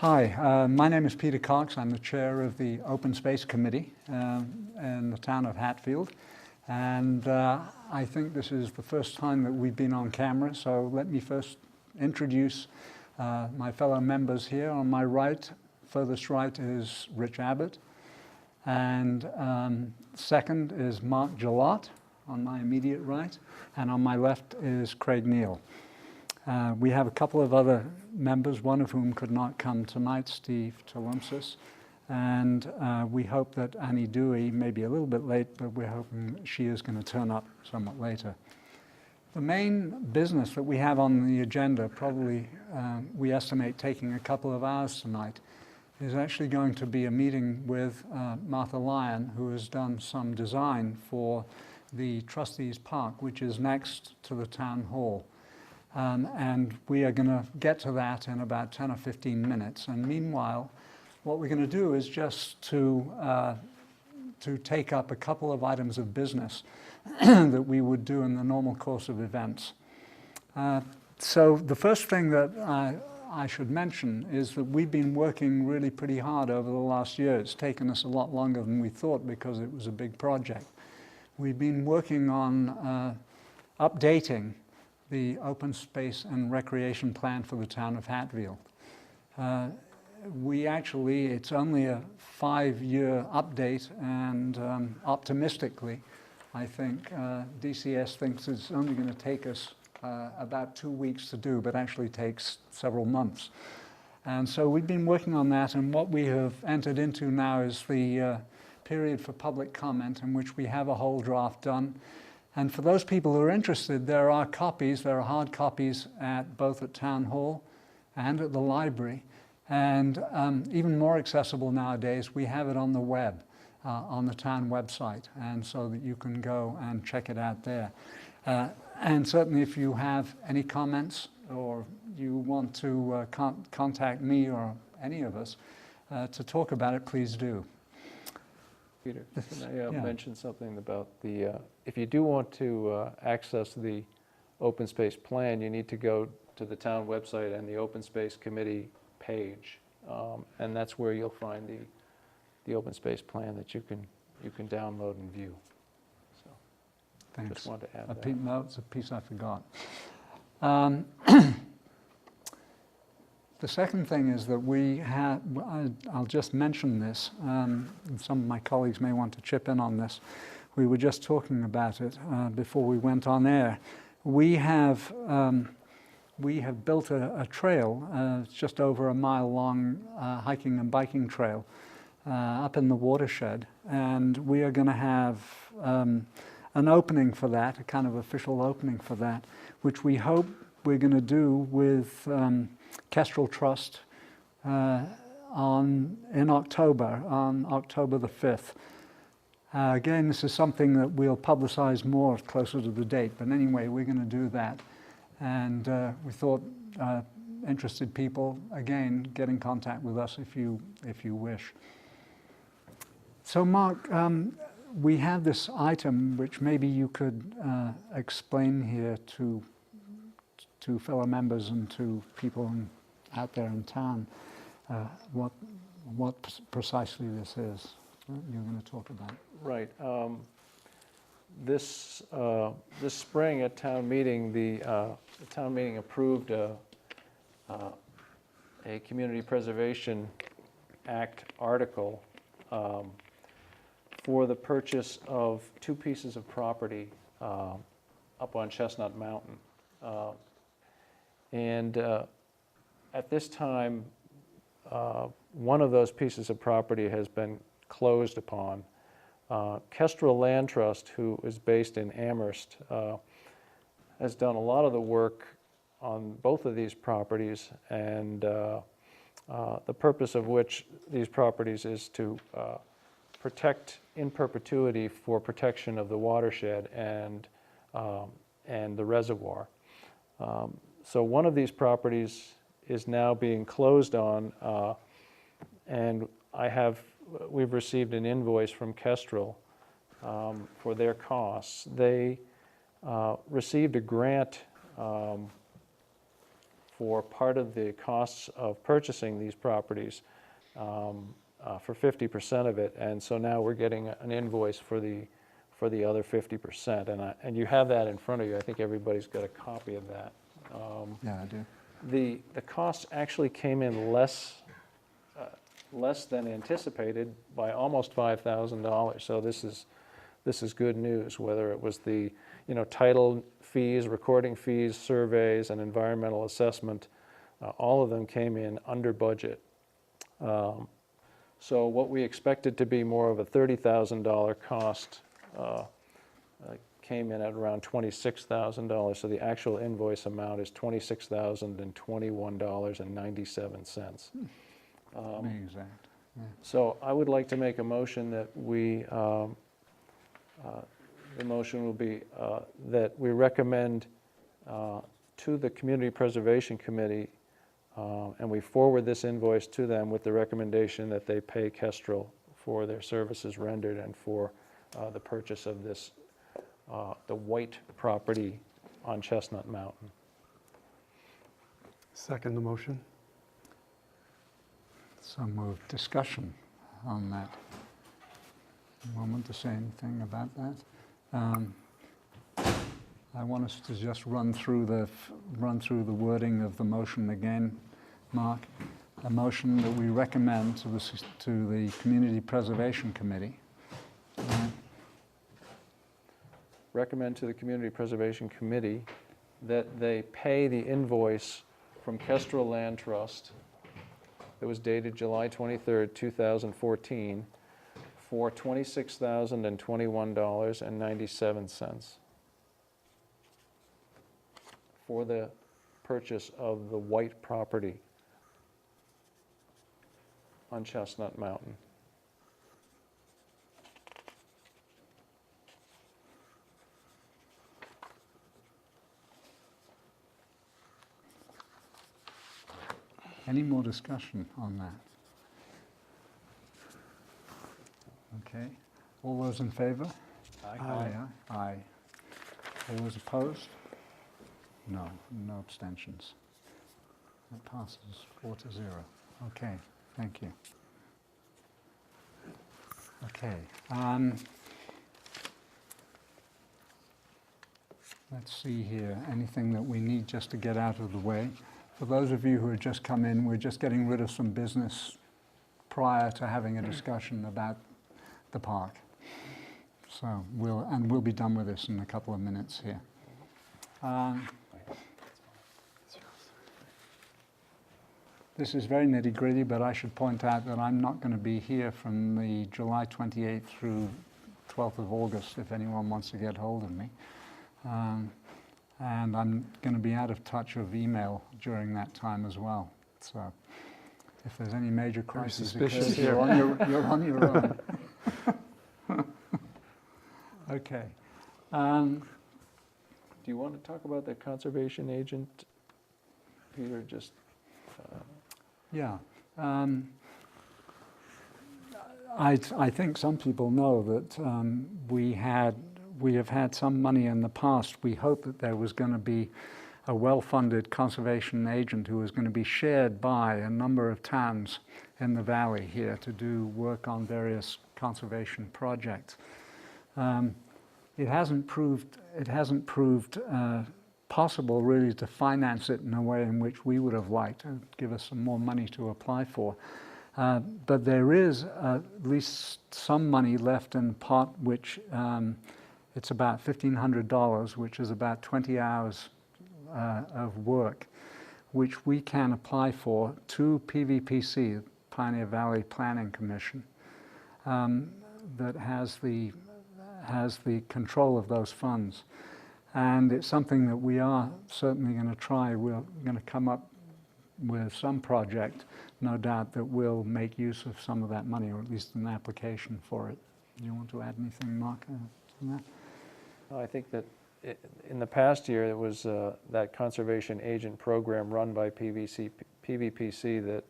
Hi, my name is Peter Cox. I'm the chair of the Open Space Committee in the town of Hatfield. And I think this is the first time that we've been on camera, so let me first introduce my fellow members here. On my right, furthest right, is Rich Abbott. And second is Mark Gillott on my immediate right. And on my left is Craig Neal. We have a couple of other members, one of whom could not come tonight, Steve Tolumsis. And we hope that Annie Dewey may be a little bit late, but we're hoping she is going to turn up somewhat later. The main business that we have on the agenda, probably we estimate taking a couple of hours tonight, is actually going to be a meeting with Martha Lyon, who has done some design for the Trustees Park, which is next to the town hall. And we are going to get to that in about 10 or 15 minutes. And meanwhile, what we're going to do is just to take up a couple of items of business that we would do in the normal course of events. So the first thing that I should mention is that we've been working really pretty hard over the last year. It's taken us a lot longer than we thought because it was a big project. We've been working on updating the open space and recreation plan for the town of Hatfield. It's only a 5-year update, and optimistically, I think DCS thinks it's only going to take us about 2 weeks to do, but actually takes several months. And so we've been working on that, and what we have entered into now is the period for public comment, in which we have a whole draft done. And for those people who are interested, there are hard copies both at Town Hall and at the library. And even more accessible nowadays, we have it on the web, on the town website, and so that you can go and check it out there. And certainly if you have any comments or you want to contact me or any of us to talk about it, please do. Peter, can I mention something about the, if you do want to access the open space plan, you need to go to the town website and the open space committee page. And that's where you'll find the open space plan that you can download and view. So, thanks. Just wanted to add that. No, it's a piece I forgot. The second thing is that we have, I'll just mention this, and some of my colleagues may want to chip in on this. We were just talking about it before we went on air. We have built a trail, just over a mile long hiking and biking trail up in the watershed, and we are going to have an opening for that, a kind of official opening for that, which we hope we're going to do with Kestrel Trust in October, on October the 5th. Again, this is something that we'll publicize more closer to the date, but anyway, we're going to do that. And we thought interested people, again, get in contact with us if you wish. So Mark, we have this item which maybe you could explain here to fellow members and to people out there in town what precisely this is you're going to talk about. Right. This spring at town meeting, the town meeting approved a Community Preservation Act article for the purchase of 2 pieces of property up on Chestnut Mountain. And at this time, one of those pieces of property has been closed upon. Kestrel Land Trust, who is based in Amherst, has done a lot of the work on both of these properties, and the purpose of which these properties is to protect in perpetuity for protection of the watershed and the reservoir. So one of these properties is now being closed on, and we've received an invoice from Kestrel for their costs. They received a grant for part of the costs of purchasing these properties, for 50% of it, and so now we're getting an invoice for the other 50%, and you have that in front of you. I think everybody's got a copy of that. Yeah, I do. The costs actually came in less than anticipated by almost $5,000. So this is good news. Whether it was the title fees, recording fees, surveys, and environmental assessment, all of them came in under budget. So what we expected to be more of a $30,000 cost came in at around $26,000. So the actual invoice amount is $26,021.97. Exact. Yeah. So I would like to make a motion that the motion will be that we recommend to the Community Preservation Committee, and we forward this invoice to them with the recommendation that they pay Kestrel for their services rendered and for the purchase of this, the white property on Chestnut Mountain. Second the motion. So moved. Discussion on that. You want to say anything about that? I want us to just run through the wording of the motion again, Mark. A motion that we recommend to the Community Preservation Committee. Recommend to the Community Preservation Committee that they pay the invoice from Kestrel Land Trust that was dated July 23rd, 2014 for $26,021.97 for the purchase of the white property on Chestnut Mountain. Any more discussion on that? Okay. All those in favor? Aye. Aye. All those opposed? No. No abstentions. That passes 4-0. Okay. Thank you. Okay. Let's see here. Anything that we need just to get out of the way? For those of you who have just come in, we're just getting rid of some business prior to having a discussion about the park. So we'll be done with this in a couple of minutes here. This is very nitty-gritty, but I should point out that I'm not going to be here from the July 28th through 12th of August if anyone wants to get hold of me. And I'm going to be out of touch of email during that time as well. So if there's any major crisis occurs, you're on your own. Okay. Do you want to talk about the conservation agent, Peter? Just Yeah. I think some people know that we have had some money in the past. We hoped that there was going to be a well-funded conservation agent who was going to be shared by a number of towns in the valley here to do work on various conservation projects. It hasn't proved possible really to finance it in a way in which we would have liked to give us some more money to apply for. But there is at least some money left in pot, which it's about $1,500, which is about 20 hours of work, which we can apply for to PVPC, Pioneer Valley Planning Commission, that has the control of those funds. And it's something that we are certainly going to try. We're going to come up with some project, no doubt, that will make use of some of that money, or at least an application for it. Do you want to add anything, Mark, to that? I think that in the past year, it was that conservation agent program run by PVPC that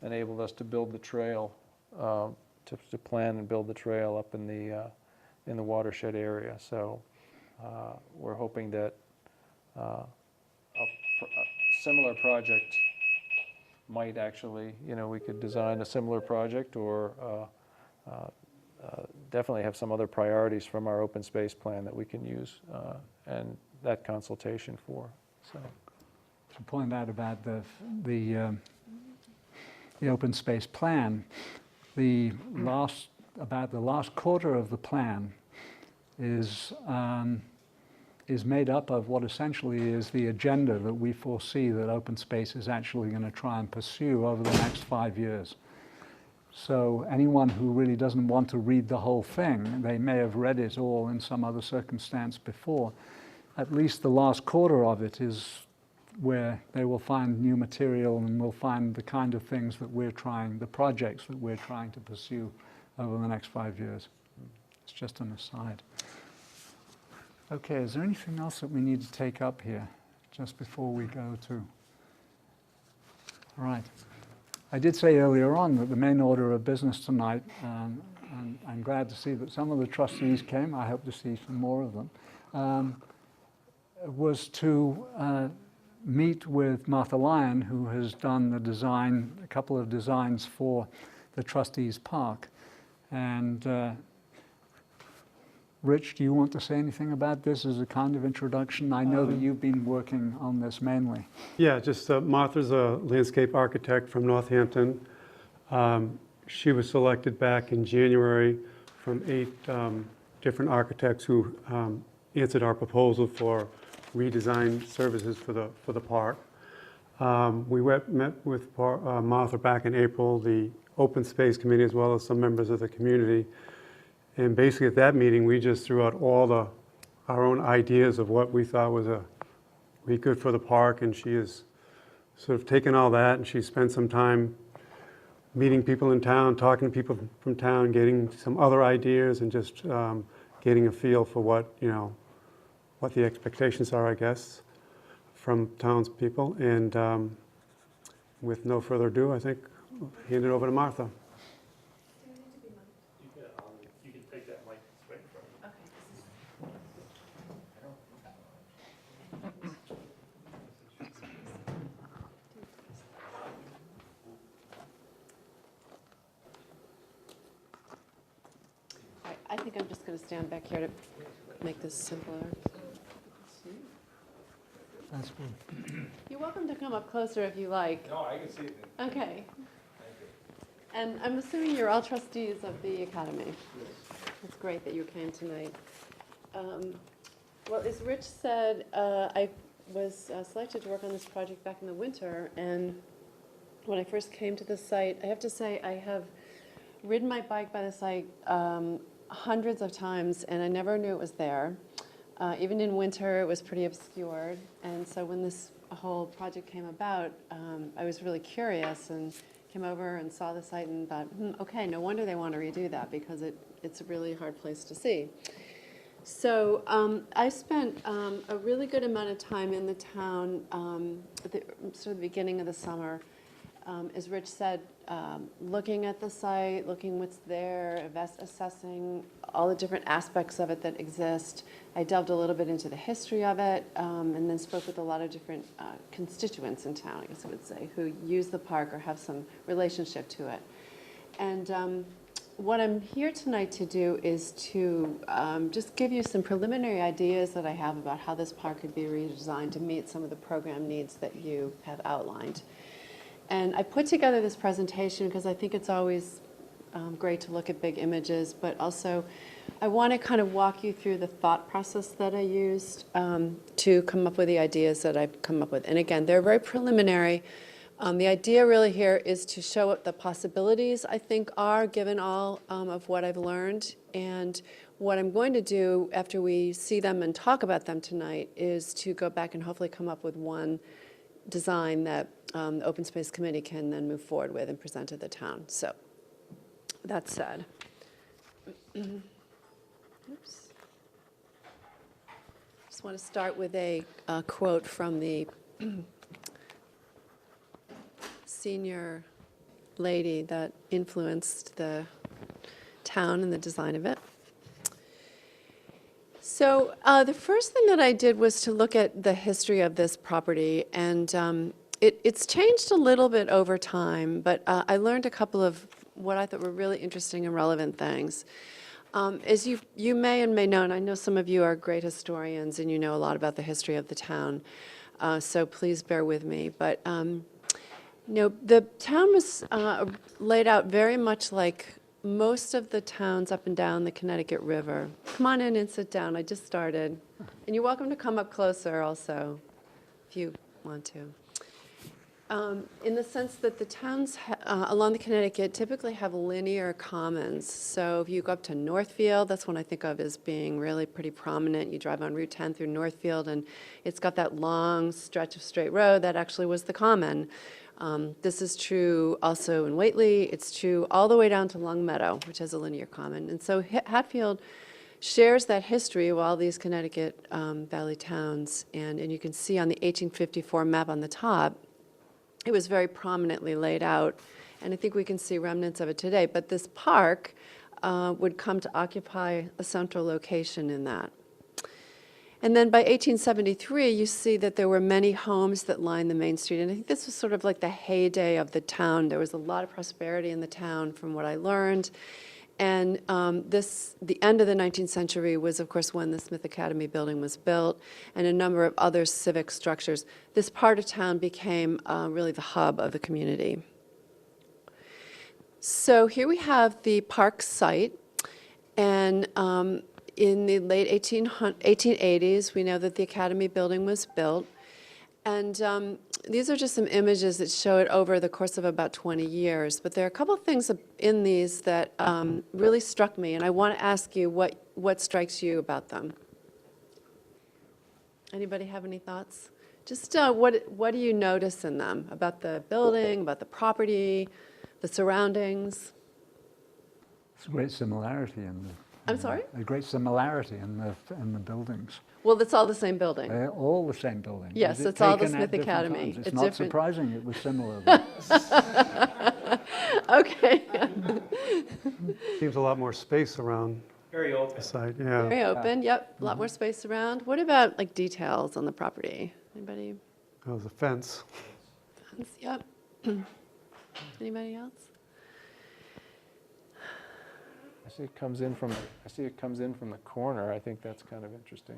enabled us to build the trail, to plan and build the trail up in the watershed area. So we're hoping that similar project might actually, we could design a similar project or definitely have some other priorities from our open space plan that we can use and that consultation for. So, To point out about the open space plan, about the last quarter of the plan is made up of what essentially is the agenda that we foresee that open space is actually going to try and pursue over the next 5 years. So anyone who really doesn't want to read the whole thing, they may have read it all in some other circumstance before. At least the last quarter of it is where they will find new material and will find the kind of things that the projects that we're trying to pursue over the next 5 years. It's just an aside. Okay, is there anything else that we need to take up here just before we go to? All right. I did say earlier on that the main order of business tonight, and I'm glad to see that some of the trustees came, I hope to see some more of them, was to meet with Martha Lyon, who has done the design, a couple of designs for the Trustees Park. And Rich, do you want to say anything about this as a kind of introduction? I know that you've been working on this mainly. Yeah, just Martha's a landscape architect from Northampton. She was selected back in January from 8 different architects who answered our proposal for redesign services for the park. We met with Martha back in April, the Open Space Committee, as well as some members of the community. And basically at that meeting, we just threw out all our own ideas of what we thought was be good for the park. And she has sort of taken all that, and she spent some time meeting people in town, talking to people from town, getting some other ideas, and just getting a feel for what the expectations are, I guess, from townspeople. And with no further ado, I think I'll hand it over to Martha. You can take that mic straight from you. I think I'm just going to stand back here to make this simpler. That's good. You're welcome to come up closer if you like. No, I can see it. Okay. Thank you. And I'm assuming you're all trustees of the Academy. It's great that you came tonight. Well, as Rich said, I was selected to work on this project back in the winter, and when I first came to the site, I have to say I have ridden my bike by the site hundreds of times, and I never knew it was there. Even in winter, it was pretty obscured, and so when this whole project came about, I was really curious and came over and saw the site and thought, okay, no wonder they want to redo that, because it's a really hard place to see. So I spent a really good amount of time in the town at the sort of the beginning of the summer, as Rich said, looking at the site, looking what's there, assessing all the different aspects of it that exist. I delved a little bit into the history of it, and then spoke with a lot of different constituents in town, I guess I would say, who use the park or have some relationship to it. And what I'm here tonight to do is to just give you some preliminary ideas that I have about how this park could be redesigned to meet some of the program needs that you have outlined. And I put together this presentation because I think it's always great to look at big images, but also I want to kind of walk you through the thought process that I used to come up with the ideas that I've come up with. And again, they're very preliminary. The idea really here is to show what the possibilities, I think, are, given all of what I've learned. And what I'm going to do after we see them and talk about them tonight is to go back and hopefully come up with one design that the Open Space Committee can then move forward with and present to the town. So that said, oops. Just want to start with a quote from the senior lady that influenced the town and the design of it. So the first thing that I did was to look at the history of this property, and it's changed a little bit over time, but I learned a couple of what I thought were really interesting and relevant things. As you may and may know, and I know some of you are great historians and you know a lot about the history of the town, so please bear with me. But the town was laid out very much like most of the towns up and down the Connecticut River. Come on in and sit down. I just started. And you're welcome to come up closer also, if you want to. In the sense that the towns along the Connecticut typically have linear commons. So if you go up to Northfield, that's one I think of as being really pretty prominent. You drive on Route 10 through Northfield, and it's got that long stretch of straight road that actually was the common. This is true also in Whately. It's true all the way down to Long Meadow, which has a linear common. And so Hatfield shares that history of all these Connecticut Valley towns. And you can see on the 1854 map on the top, it was very prominently laid out. And I think we can see remnants of it today. But this park would come to occupy a central location in that. And then by 1873, you see that there were many homes that lined the main street. And I think this was sort of like the heyday of the town. There was a lot of prosperity in the town from what I learned. And the end of the 19th century was, of course, when the Smith Academy building was built and a number of other civic structures. This part of town became really the hub of the community. So here we have the park site. And in the late 1880s, we know that the Academy building was built. And these are just some images that show it over the course of about 20 years. But there are a couple of things in these that really struck me, and I want to ask you what strikes you about them. Anybody have any thoughts? Just what do you notice in them about the building, about the property, the surroundings? It's a great similarity in the. I'm sorry? A great similarity in the buildings. Well, it's all the same building. They're all the same building. Yes, Is it it's all the taken at Smith different Academy. times? It's It's not different. surprising it was similar. Okay. Seems a lot more space around Very open. the site, yeah. Very open, yep, a lot more space around. What about like details on the property? Anybody? That was a fence. Fence, yep. Anybody else? I see it comes in from the corner. I think that's kind of interesting.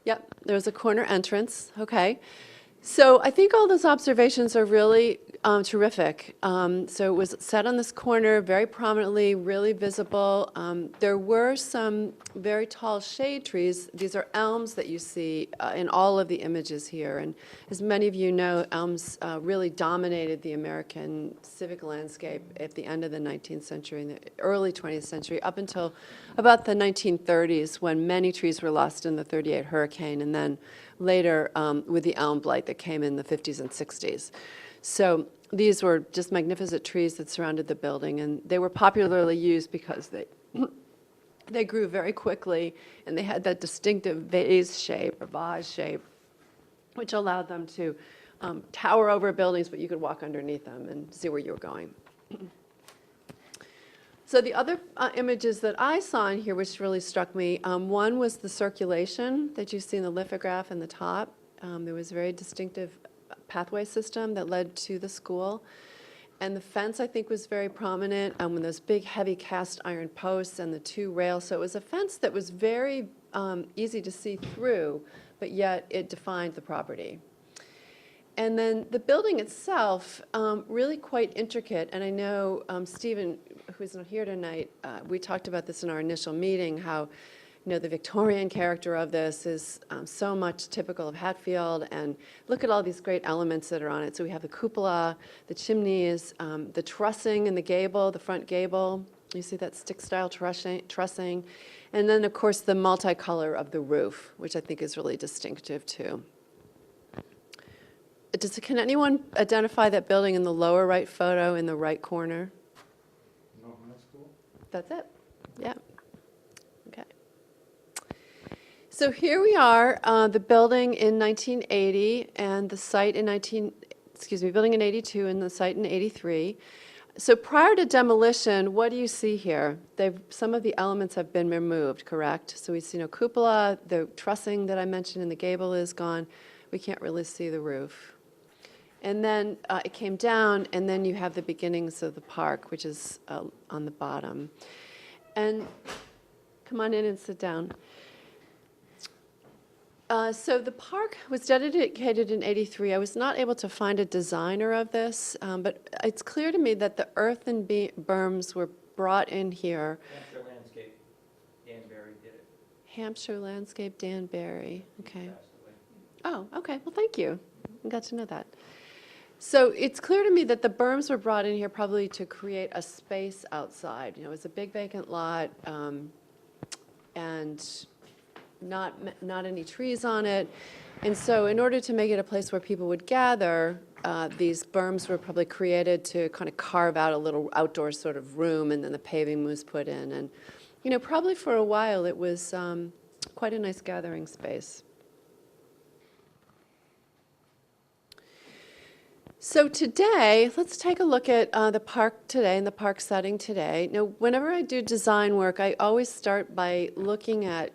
Yep, there's a corner entrance, okay. So I think all those observations are really terrific. So it was set on this corner, very prominently, really visible. There were some very tall shade trees. These are elms that you see in all of the images here. And as many of you know, elms really dominated the American civic landscape at the end of the 19th century and the early 20th century, up until about the 1930s, when many trees were lost in the 38 hurricane, and then later with the elm blight that came in the 50s and 60s. So these were just magnificent trees that surrounded the building, and they were popularly used because they grew very quickly, and they had that distinctive vase shape or vase shape, which allowed them to tower over buildings, but you could walk underneath them and see where you were going. So the other images that I saw in here, which really struck me, one was the circulation that you see in the lithograph in the top. There was a very distinctive pathway system that led to the school. And the fence, I think, was very prominent with those big, heavy cast iron posts and the two rails. So it was a fence that was very easy to see through, but yet it defined the property. And then the building itself, really quite intricate. And I know Stephen, who's not here tonight, we talked about this in our initial meeting, how the Victorian character of this is so much typical of Hatfield. And look at all these great elements that are on it. So we have the cupola, the chimneys, the trussing in the gable, the front gable. You see that stick-style trussing. And then, of course, the multicolor of the roof, which I think is really distinctive, too. Can anyone identify that building in the lower right photo in the right corner? No, that's cool. That's it. Yeah. Okay. So here we are, the building in 1980 and the site in building in 82 and the site in 83. So prior to demolition, what do you see here? Some of the elements have been removed, correct? So we see no cupola, the trussing that I mentioned in the gable is gone. We can't really see the roof. And then it came down, and then you have the beginnings of the park, which is on the bottom. And come on in and sit down. So the park was dedicated in '83. I was not able to find a designer of this, but it's clear to me that the earthen berms were brought in here. Hampshire Landscape, Dan Barry did it. Hampshire Landscape, Dan Barry, okay. Passed away. Oh, okay, well, thank you. I got to know that. So it's clear to me that the berms were brought in here probably to create a space outside. You know, it's a big vacant lot, and not any trees on it. And so in order to make it a place where people would gather, these berms were probably created to kind of carve out a little outdoor sort of room, and then the paving was put in. And, you know, probably for a while it was quite a nice gathering space. So today, let's take a look at the park today and the park setting today. Now, whenever I do design work, I always start by looking at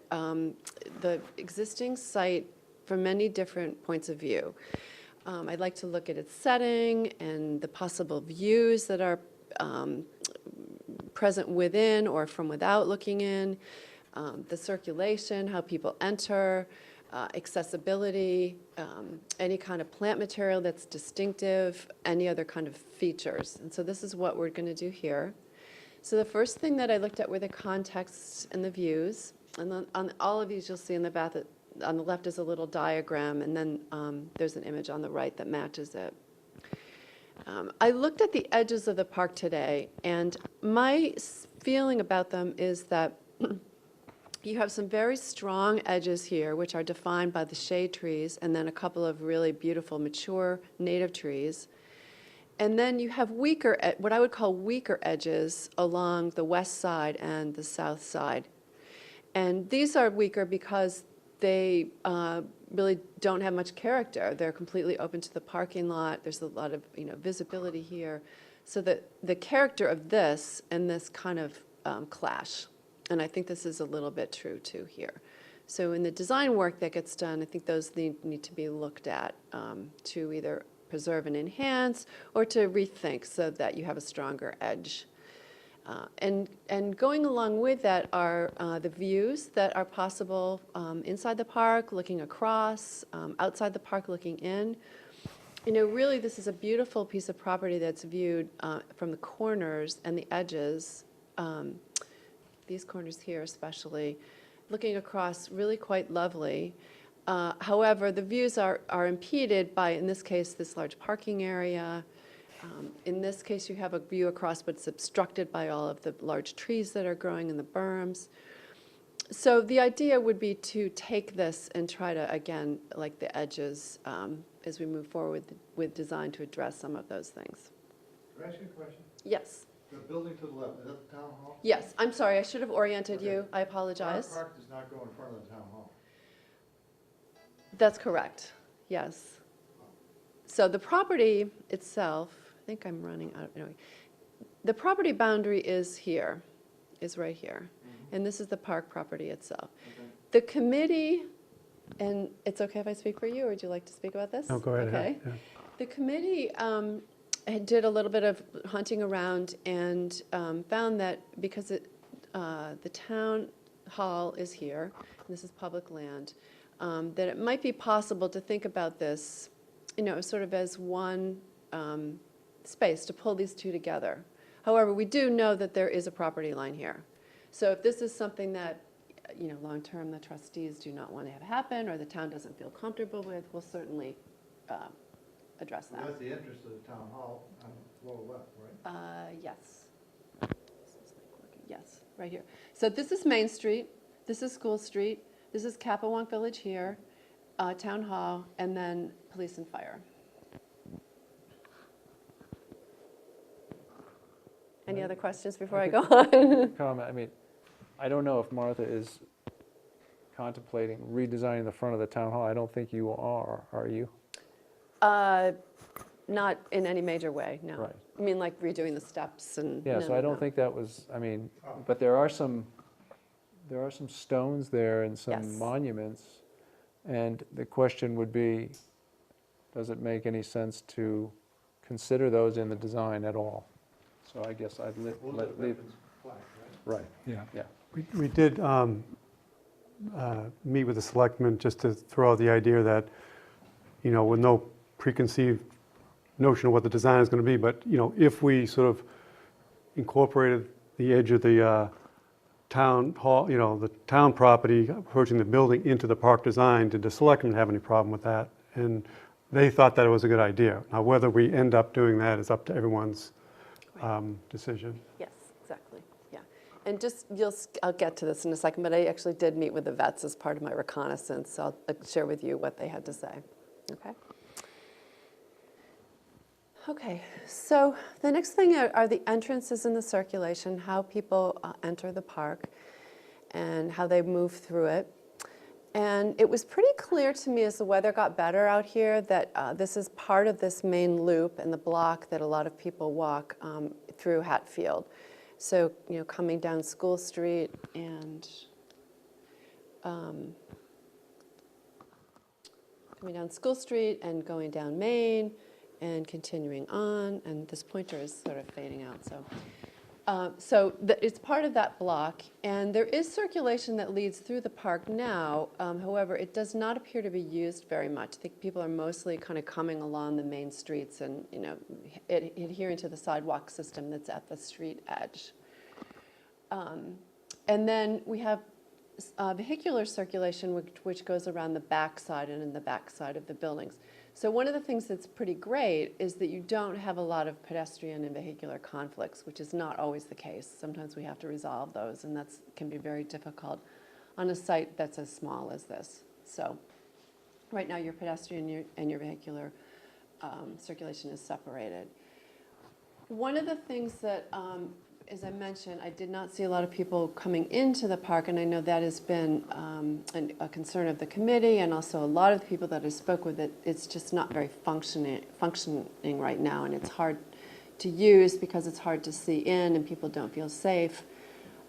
the existing site from many different points of view. I'd like to look at its setting and the possible views that are present within or from without looking in, the circulation, how people enter, accessibility, any kind of plant material that's distinctive, any other kind of features. And so this is what we're going to do here. So the first thing that I looked at were the contexts and the views. And then on all of these, you'll see in the back that on the left is a little diagram, and then there's an image on the right that matches it. I looked at the edges of the park today, and my feeling about them is that you have some very strong edges here, which are defined by the shade trees, and then a couple of really beautiful mature native trees. And then you have weaker, what I would call weaker edges along the west side and the south side. And these are weaker because they really don't have much character. They're completely open to the parking lot. There's a lot of visibility here. So that the character of this and this kind of clash. And I think this is a little bit true too here. So in the design work that gets done, I think those need to be looked at to either preserve and enhance or to rethink so that you have a stronger edge. And going along with that are the views that are possible inside the park, looking across, outside the park, looking in. Really this is a beautiful piece of property that's viewed from the corners and the edges. These corners here especially, looking across, really quite lovely. However, the views are impeded by, in this case, this large parking area. In this case, you have a view across, but it's obstructed by all of the large trees that are growing in the berms. So the idea would be to take this and try to, again, like the edges, as we move forward with design to address some of those things. Can I ask you a question? Yes. The building to the left, is that the town hall? Yes, I'm sorry, I should have oriented you. Okay. I apologize. Park does not go in front of the town hall. That's correct, yes. So the property itself, I think I'm running out, anyway. The property boundary is here, is right here. And this is the park property itself. Okay. The committee, and it's okay if I speak for you, or would you like to speak about this? No, go right Okay. ahead. Yeah. The committee did a little bit of hunting around and found that because the town hall is here, and this is public land, that it might be possible to think about this, sort of as one space to pull these two together. However, we do know that there is a property line here. So if this is something that, long-term the trustees do not want to have happen or the town doesn't feel comfortable with, we'll certainly address that. That's the entrance to the town hall on the lower left, right? Yes. Yes, right here. So this is Main Street, this is School Street, this is Capewalk Village here, Town Hall, and then Police and Fire. Any other questions before I go on? Comment, I don't know if Martha is contemplating redesigning the front of the town hall. I don't think you are you? Not in any major way, no. Right. I mean, like redoing the steps and. Yeah, no, so no, I don't no. think that was, I mean, but there are some stones there and some Yes. monuments. And the question would be, does it make any sense to consider those in the design at all? So I guess I'd leave. Right, Yeah. yeah. We did meet with the selectmen just to throw out the idea that, you know, with no preconceived notion of what the design is going to be, but, you know, if we sort of incorporated the edge of the town hall, you know, the town property approaching the building into the park design, did the selectmen have any problem with that? And they thought that it was a good idea. Now, whether we end up doing that is up to everyone's decision. Yes, exactly, yeah. And just, I'll get to this in a second, but I actually did meet with the vets as part of my reconnaissance, so I'll share with you what they had to say, okay? Okay, so the next thing are the entrances and the circulation, how people enter the park and how they move through it. And it was pretty clear to me as the weather got better out here that this is part of this main loop and the block that a lot of people walk through Hatfield. So, you know, coming down School Street and going down Main and continuing on, and this pointer is sort of fading out, so. It's part of that block, and there is circulation that leads through the park now. However, it does not appear to be used very much. I think people are mostly kind of coming along the main streets and, you know, adhering to the sidewalk system that's at the street edge. And then we have vehicular circulation, which goes around the backside and in the backside of the buildings. So one of the things that's pretty great is that you don't have a lot of pedestrian and vehicular conflicts, which is not always the case. Sometimes we have to resolve those, and that can be very difficult on a site that's as small as this. So right now your pedestrian and your vehicular circulation is separated. One of the things that, as I mentioned, I did not see a lot of people coming into the park, and I know that has been a concern of the committee and also a lot of the people that I spoke with. It's just not very functioning right now, and it's hard to use because it's hard to see in and people don't feel safe.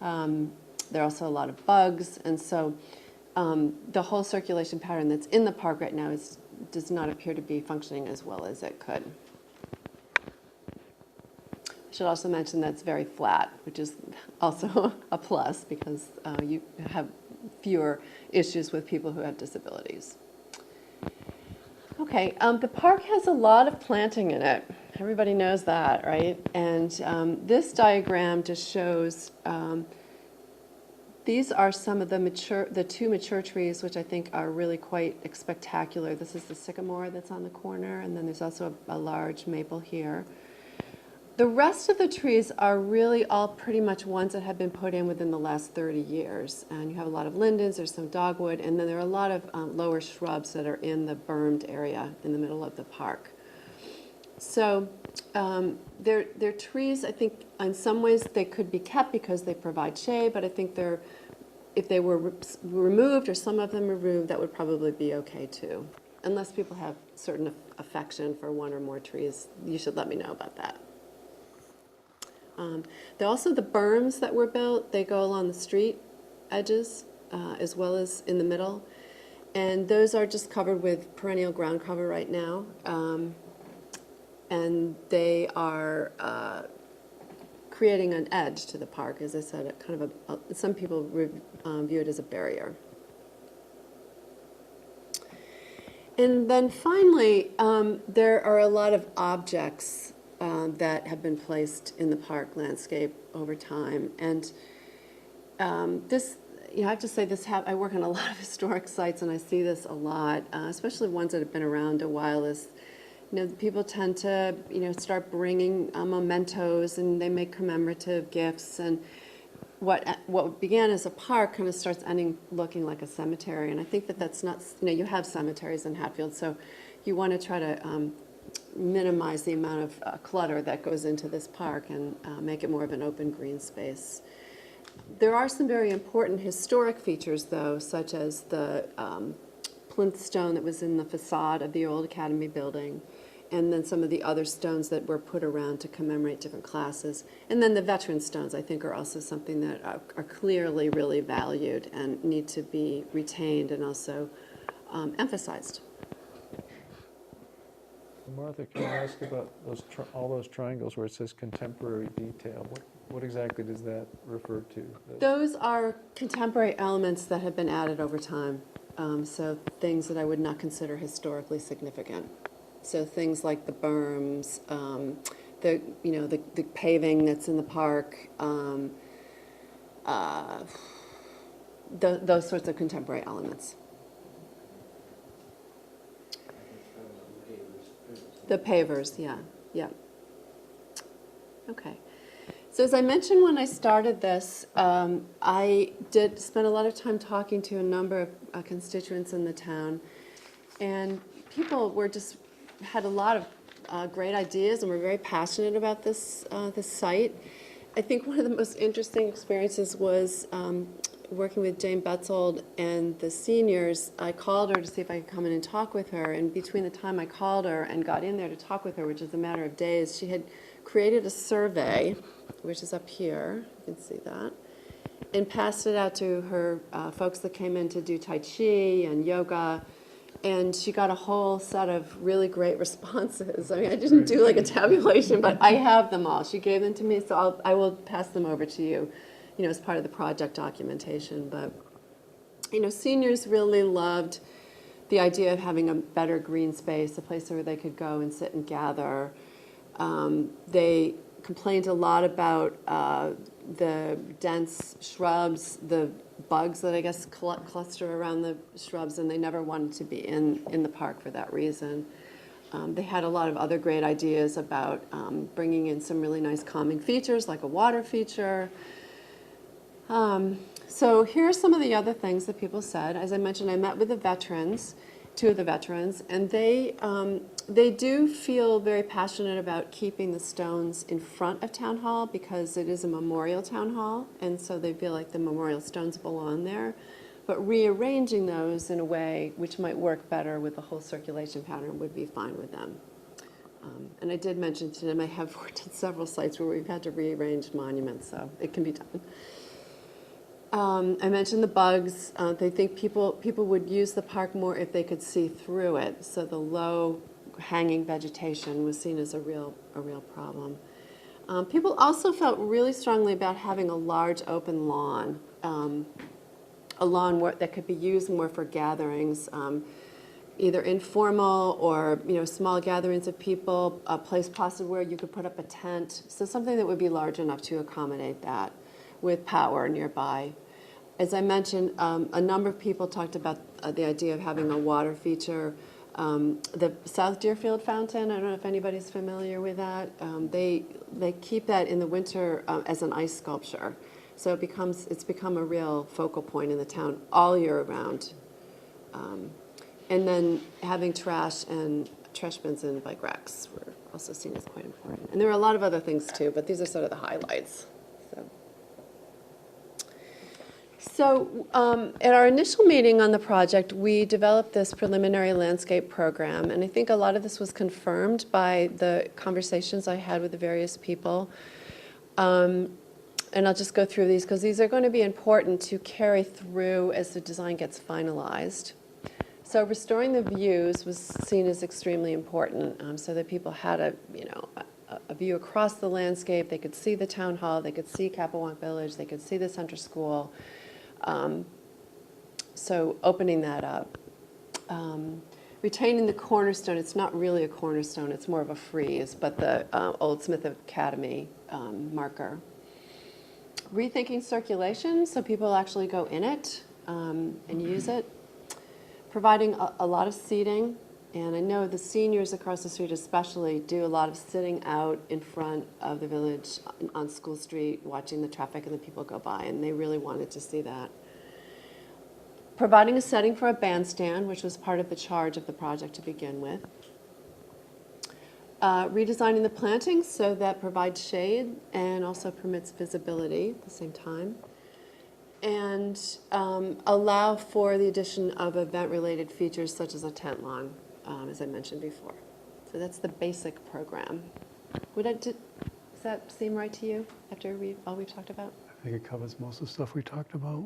There are also a lot of bugs, and so the whole circulation pattern that's in the park right now does not appear to be functioning as well as it could. I should also mention that it's very flat, which is also a plus because you have fewer issues with people who have disabilities. Okay, the park has a lot of planting in it. Everybody knows that, right? And this diagram just shows these are some of the two mature trees, which I think are really quite spectacular. This is the sycamore that's on the corner, and then there's also a large maple here. The rest of the trees are really all pretty much ones that have been put in within the last 30 years. And you have a lot of lindens, there's some dogwood, and then there are a lot of lower shrubs that are in the bermed area in the middle of the park. So they're trees, I think in some ways they could be kept because they provide shade, but I think if they were removed or some of them removed, that would probably be okay too. Unless people have certain affection for one or more trees, you should let me know about that. Also the berms that were built, they go along the street edges as well as in the middle. And those are just covered with perennial ground cover right now. And they are creating an edge to the park, as I said, kind of some people view it as a barrier. And then finally, there are a lot of objects that have been placed in the park landscape over time. And this, you know, I have to say this, I work on a lot of historic sites and I see this a lot, especially ones that have been around a while, is, you know, people tend to, you know, start bringing mementos and they make commemorative gifts, and what began as a park kind of starts looking like a cemetery. And I think that that's not, you know, you have cemeteries in Hatfield, so you want to try to minimize the amount of clutter that goes into this park and make it more of an open green space. There are some very important historic features, though, such as the plinth stone that was in the facade of the old Academy building, and then some of the other stones that were put around to commemorate different classes. And then the veteran stones, I think, are also something that are clearly really valued and need to be retained and also emphasized. Martha, can I ask about those, all those triangles where it says contemporary detail? What exactly does that refer to? Those are contemporary elements that have been added over time. So things that I would not consider historically significant. So things like the berms, the paving that's in the park, those sorts of contemporary elements. The pavers, yeah. Okay. So as I mentioned when I started this, I did spend a lot of time talking to a number of constituents in the town, and people had a lot of great ideas and were very passionate about this site. I think one of the most interesting experiences was working with Jane Betzold and the seniors. I called her to see if I could come in and talk with her, and between the time I called her and got in there to talk with her, which is a matter of days, she had created a survey, which is up here, you can see that, and passed it out to her folks that came in to do Tai Chi and yoga, and she got a whole set of really great responses. I mean, I didn't do like a tabulation, but I have them all. She gave them to me, so I will pass them over to you, as part of the project documentation. But, seniors really loved the idea of having a better green space, a place where they could go and sit and gather. They complained a lot about the dense shrubs, the bugs that I guess cluster around the shrubs, and they never wanted to be in the park for that reason. They had a lot of other great ideas about bringing in some really nice calming features, like a water feature. So here are some of the other things that people said. As I mentioned, I met with the veterans, two of the veterans, and they do feel very passionate about keeping the stones in front of Town Hall because it is a memorial town hall, and so they feel like the memorial stones belong there. But rearranging those in a way which might work better with the whole circulation pattern would be fine with them. And I did mention to them I have worked at several sites where we've had to rearrange monuments, so it can be done. I mentioned the bugs. They think people would use the park more if they could see through it. So the low hanging vegetation was seen as a real problem. People also felt really strongly about having a large open lawn, a lawn that could be used more for gatherings, either informal or small gatherings of people, a place possibly where you could put up a tent. So something that would be large enough to accommodate that, with power nearby. As I mentioned, a number of people talked about the idea of having a water feature. The South Deerfield Fountain, I don't know if anybody's familiar with that. They keep that in the winter as an ice sculpture. So it's become a real focal point in the town all year round. And then having trash bins and bike racks were also seen as quite important. And there are a lot of other things too, but these are sort of the highlights. So at our initial meeting on the project, we developed this preliminary landscape program, and I think a lot of this was confirmed by the conversations I had with the various people. And I'll just go through these because these are going to be important to carry through as the design gets finalized. So restoring the views was seen as extremely important, so that people had a view across the landscape. They could see the town hall, they could see Capewalk Village, they could see the center school. So opening that up. Retaining the cornerstone, it's not really a cornerstone, it's more of a frieze, but the Old Smith Academy marker. Rethinking circulation, so people actually go in it and use it. Providing a lot of seating, and I know the seniors across the street especially do a lot of sitting out in front of the village on School Street, watching the traffic and the people go by, and they really wanted to see that. Providing a setting for a bandstand, which was part of the charge of the project to begin with. Redesigning the plantings so that provides shade and also permits visibility at the same time. And allow for the addition of event-related features such as a tent lawn, as I mentioned before. So that's the basic program. Does that seem right to you after all we've talked about? I think it covers most of the stuff we talked about.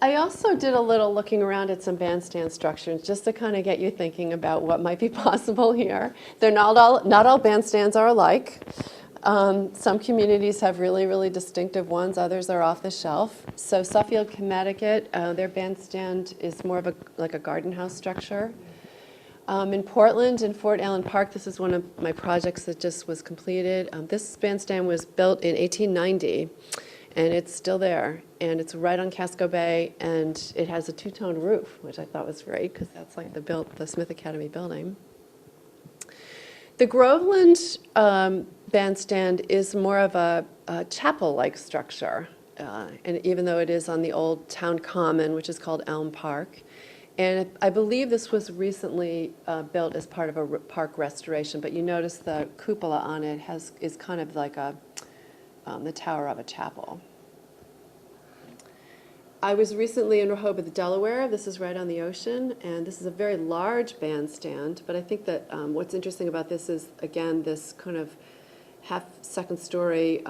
I also did a little looking around at some bandstand structures just to kind of get you thinking about what might be possible here. They're not all bandstands are alike. Some communities have really, really distinctive ones. Others are off the shelf. So Suffield, Connecticut, their bandstand is more of like a garden house structure. In Portland, in Fort Allen Park, this is one of my projects that just was completed. This bandstand was built in 1890, and it's still there. And it's right on Casco Bay, and it has a two-tone roof, which I thought was great, because that's like the Smith Academy building. The Groveland bandstand is more of a chapel-like structure, and even though it is on the old town common, which is called Elm Park. And I believe this was recently built as part of a park restoration, but you notice the cupola on it is kind of like the tower of a chapel. I was recently in Rehoboth, Delaware. This is right on the ocean, and this is a very large bandstand, but I think that what's interesting about this is, again, this kind of second story,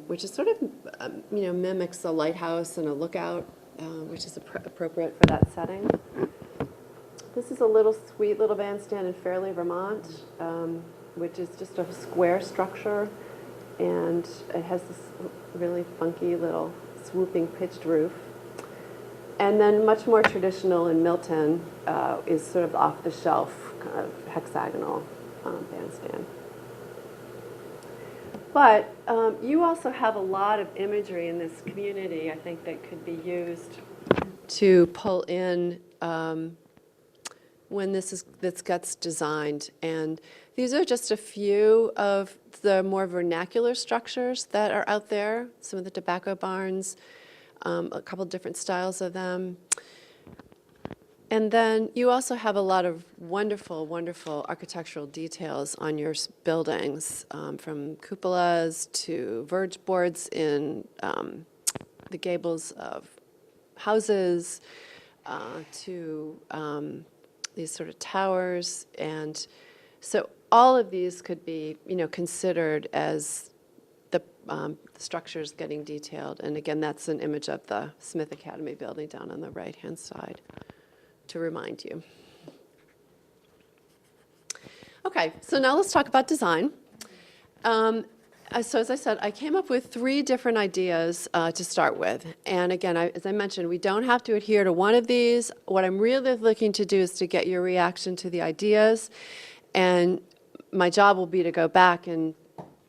which is sort of, mimics a lighthouse and a lookout, which is appropriate for that setting. This is a little sweet little bandstand in Fairleigh, Vermont, which is just a square structure, and it has this really funky little swooping pitched roof. And then much more traditional in Milton is sort of off-the-shelf, kind of hexagonal bandstand. But you also have a lot of imagery in this community, I think, that could be used to pull in when this gets designed. And these are just a few of the more vernacular structures that are out there, some of the tobacco barns, a couple different styles of them. And then you also have a lot of wonderful, wonderful architectural details on your buildings, from cupolas to verge boards in the gables of houses to these sort of towers. And so all of these could be, considered as the structures getting detailed. And again, that's an image of the Smith Academy building down on the right-hand side to remind you. Okay, so now let's talk about design. So as I said, I came up with 3 different ideas to start with. And again, as I mentioned, we don't have to adhere to one of these. What I'm really looking to do is to get your reaction to the ideas. And my job will be to go back and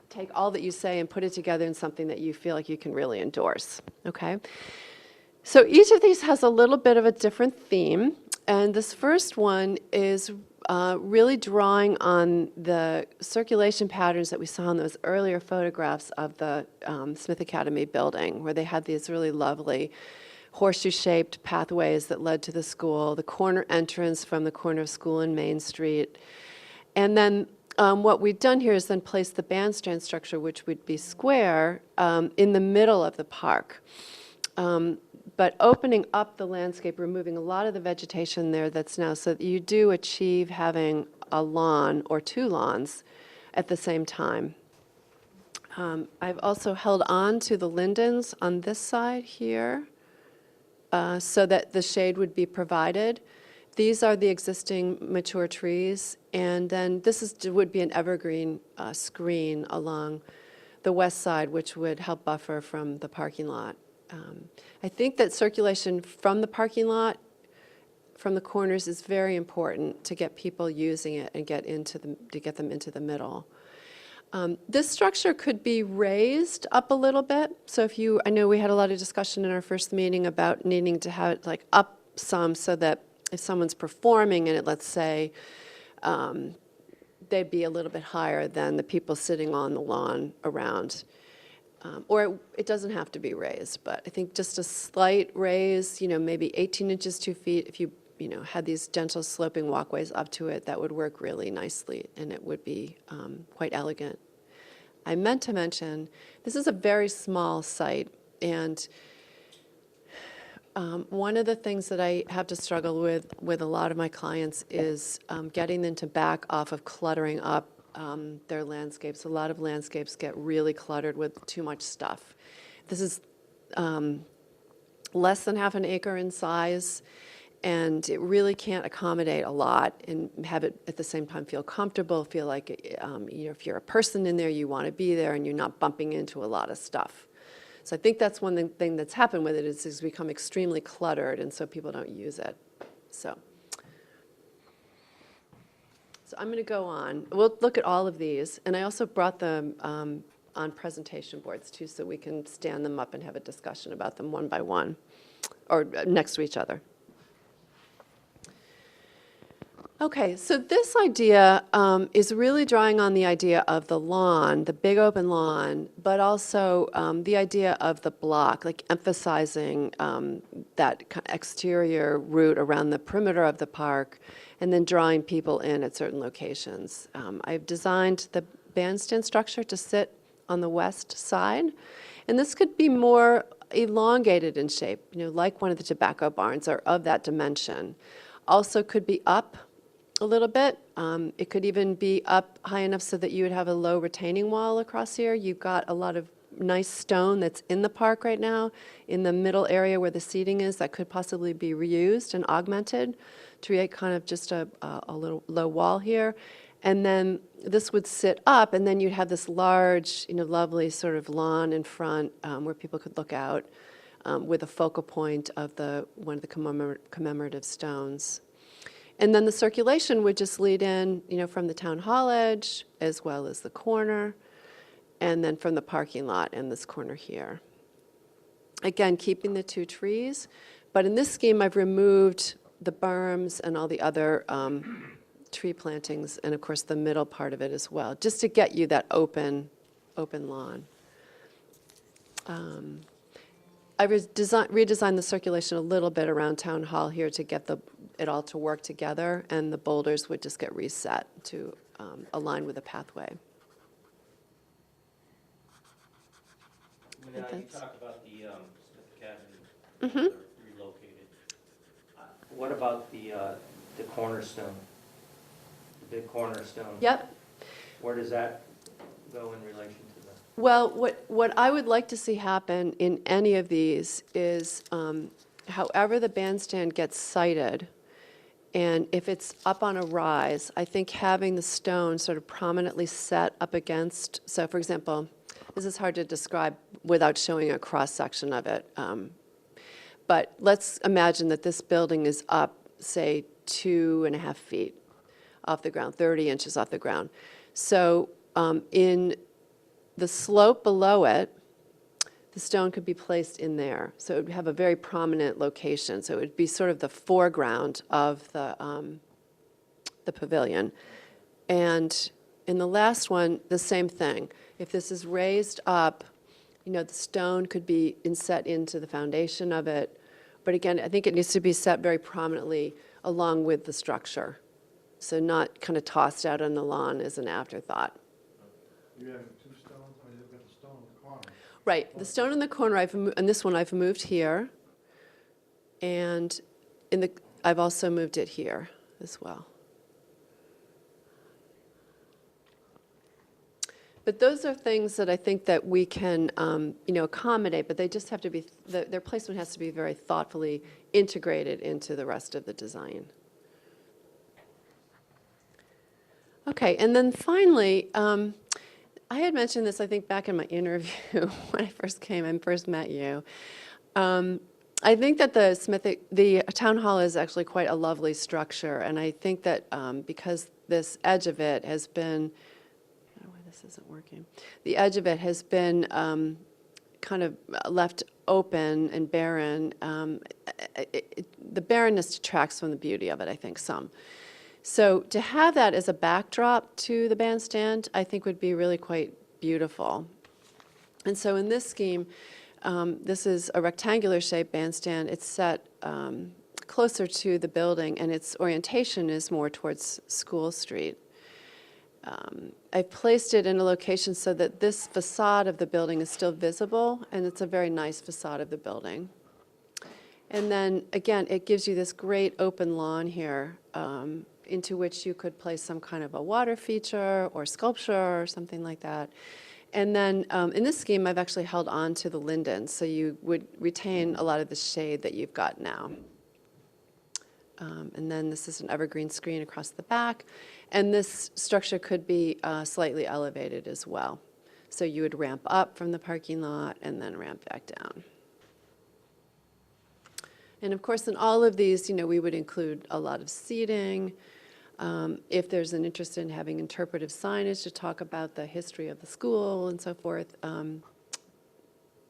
take all that you say and put it together in something that you feel like you can really endorse, okay? So each of these has a little bit of a different theme, and this first one is really drawing on the circulation patterns that we saw in those earlier photographs of the Smith Academy building, where they had these really lovely horseshoe-shaped pathways that led to the school, the corner entrance from the corner of School and Main Street, and then what we've done here is then place the bandstand structure, which would be square, in the middle of the park. But opening up the landscape, removing a lot of the vegetation there that's now, so that you do achieve having a lawn or 2 lawns at the same time. I've also held on to the lindens on this side here so that the shade would be provided. These are the existing mature trees, and then this would be an evergreen screen along the west side, which would help buffer from the parking lot. I think that circulation from the parking lot, from the corners, is very important to get people using it and to get them into the middle. This structure could be raised up a little bit. So I know we had a lot of discussion in our first meeting about needing to have it like up some so that if someone's performing in it, let's say, they'd be a little bit higher than the people sitting on the lawn around. Or it doesn't have to be raised, but I think just a slight raise, maybe 18 inches, 2 feet, if you had these gentle sloping walkways up to it, that would work really nicely, and it would be quite elegant. I meant to mention, this is a very small site, and One of the things that I have to struggle with a lot of my clients is getting them to back off of cluttering up their landscapes. A lot of landscapes get really cluttered with too much stuff. This is less than half an acre in size, and it really can't accommodate a lot and have it at the same time feel comfortable, feel like if you're a person in there, you want to be there and you're not bumping into a lot of stuff. So I think that's one thing that's happened with it is it's become extremely cluttered, and so people don't use it. So I'm going to go on. We'll look at all of these, and I also brought them on presentation boards too, so we can stand them up and have a discussion about them one by one, or next to each other. Okay, so this idea is really drawing on the idea of the lawn, the big open lawn, but also the idea of the block, like emphasizing that exterior route around the perimeter of the park, and then drawing people in at certain locations. I've designed the bandstand structure to sit on the west side, and this could be more elongated in shape, like one of the tobacco barns or of that dimension. Also could be up a little bit. It could even be up high enough so that you would have a low retaining wall across here. You've got a lot of nice stone that's in the park right now, in the middle area where the seating is, that could possibly be reused and augmented to create kind of just a little low wall here. And then this would sit up, and then you'd have this large, lovely sort of lawn in front where people could look out with a focal point of one of the commemorative stones. And then the circulation would just lead in, from the town hall edge, as well as the corner, and then from the parking lot in this corner here. Again, keeping the 2 trees, but in this scheme, I've removed the berms and all the other tree plantings, and of course, the middle part of it as well, just to get you that open lawn. I redesigned the circulation a little bit around Town Hall here to get it all to work together, and the boulders would just get reset to align with the pathway. You talked about the Smith Academy relocated. What about the cornerstone, the big cornerstone? Yep. Where does that go in relation to the? Well, what I would like to see happen in any of these is, however the bandstand gets sited, and if it's up on a rise, I think having the stone sort of prominently set up against, so for example, this is hard to describe without showing a cross-section of it, but let's imagine that this building is up, say, 2.5 feet off the ground, 30 inches off the ground. So in the slope below it, the stone could be placed in there. So it would have a very prominent location. So it would be sort of the foreground of the pavilion. And in the last one, the same thing. If this is raised up, the stone could be inset into the foundation of it. But again, I think it needs to be set very prominently along with the structure. So not kind of tossed out on the lawn as an afterthought. You have 2 stones, or you've got the stone in the corner? Right, the stone in the corner, and this one I've moved here, and I've also moved it here as well. But those are things that I think that we can, accommodate, but they just have to be, their placement has to be very thoughtfully integrated into the rest of the design. Okay, and then finally, I had mentioned this, I think, back in my interview when I first came and first met you. I think that the town hall is actually quite a lovely structure, and I think that because this edge of it has been, I don't know why this isn't working. The edge of it has been kind of left open and barren. The barrenness detracts from the beauty of it, I think, some. So to have that as a backdrop to the bandstand, I think would be really quite beautiful. And so in this scheme, this is a rectangular shaped bandstand. It's set closer to the building, and its orientation is more towards School Street. I placed it in a location so that this facade of the building is still visible, and it's a very nice facade of the building. And then, again, it gives you this great open lawn here, into which you could place some kind of a water feature or sculpture or something like that. And then, in this scheme, I've actually held on to the lindens, so you would retain a lot of the shade that you've got now. And then this is an evergreen screen across the back, and this structure could be slightly elevated as well. So you would ramp up from the parking lot and then ramp back down. And of course, in all of these, we would include a lot of seating. If there's an interest in having interpretive signage to talk about the history of the school and so forth,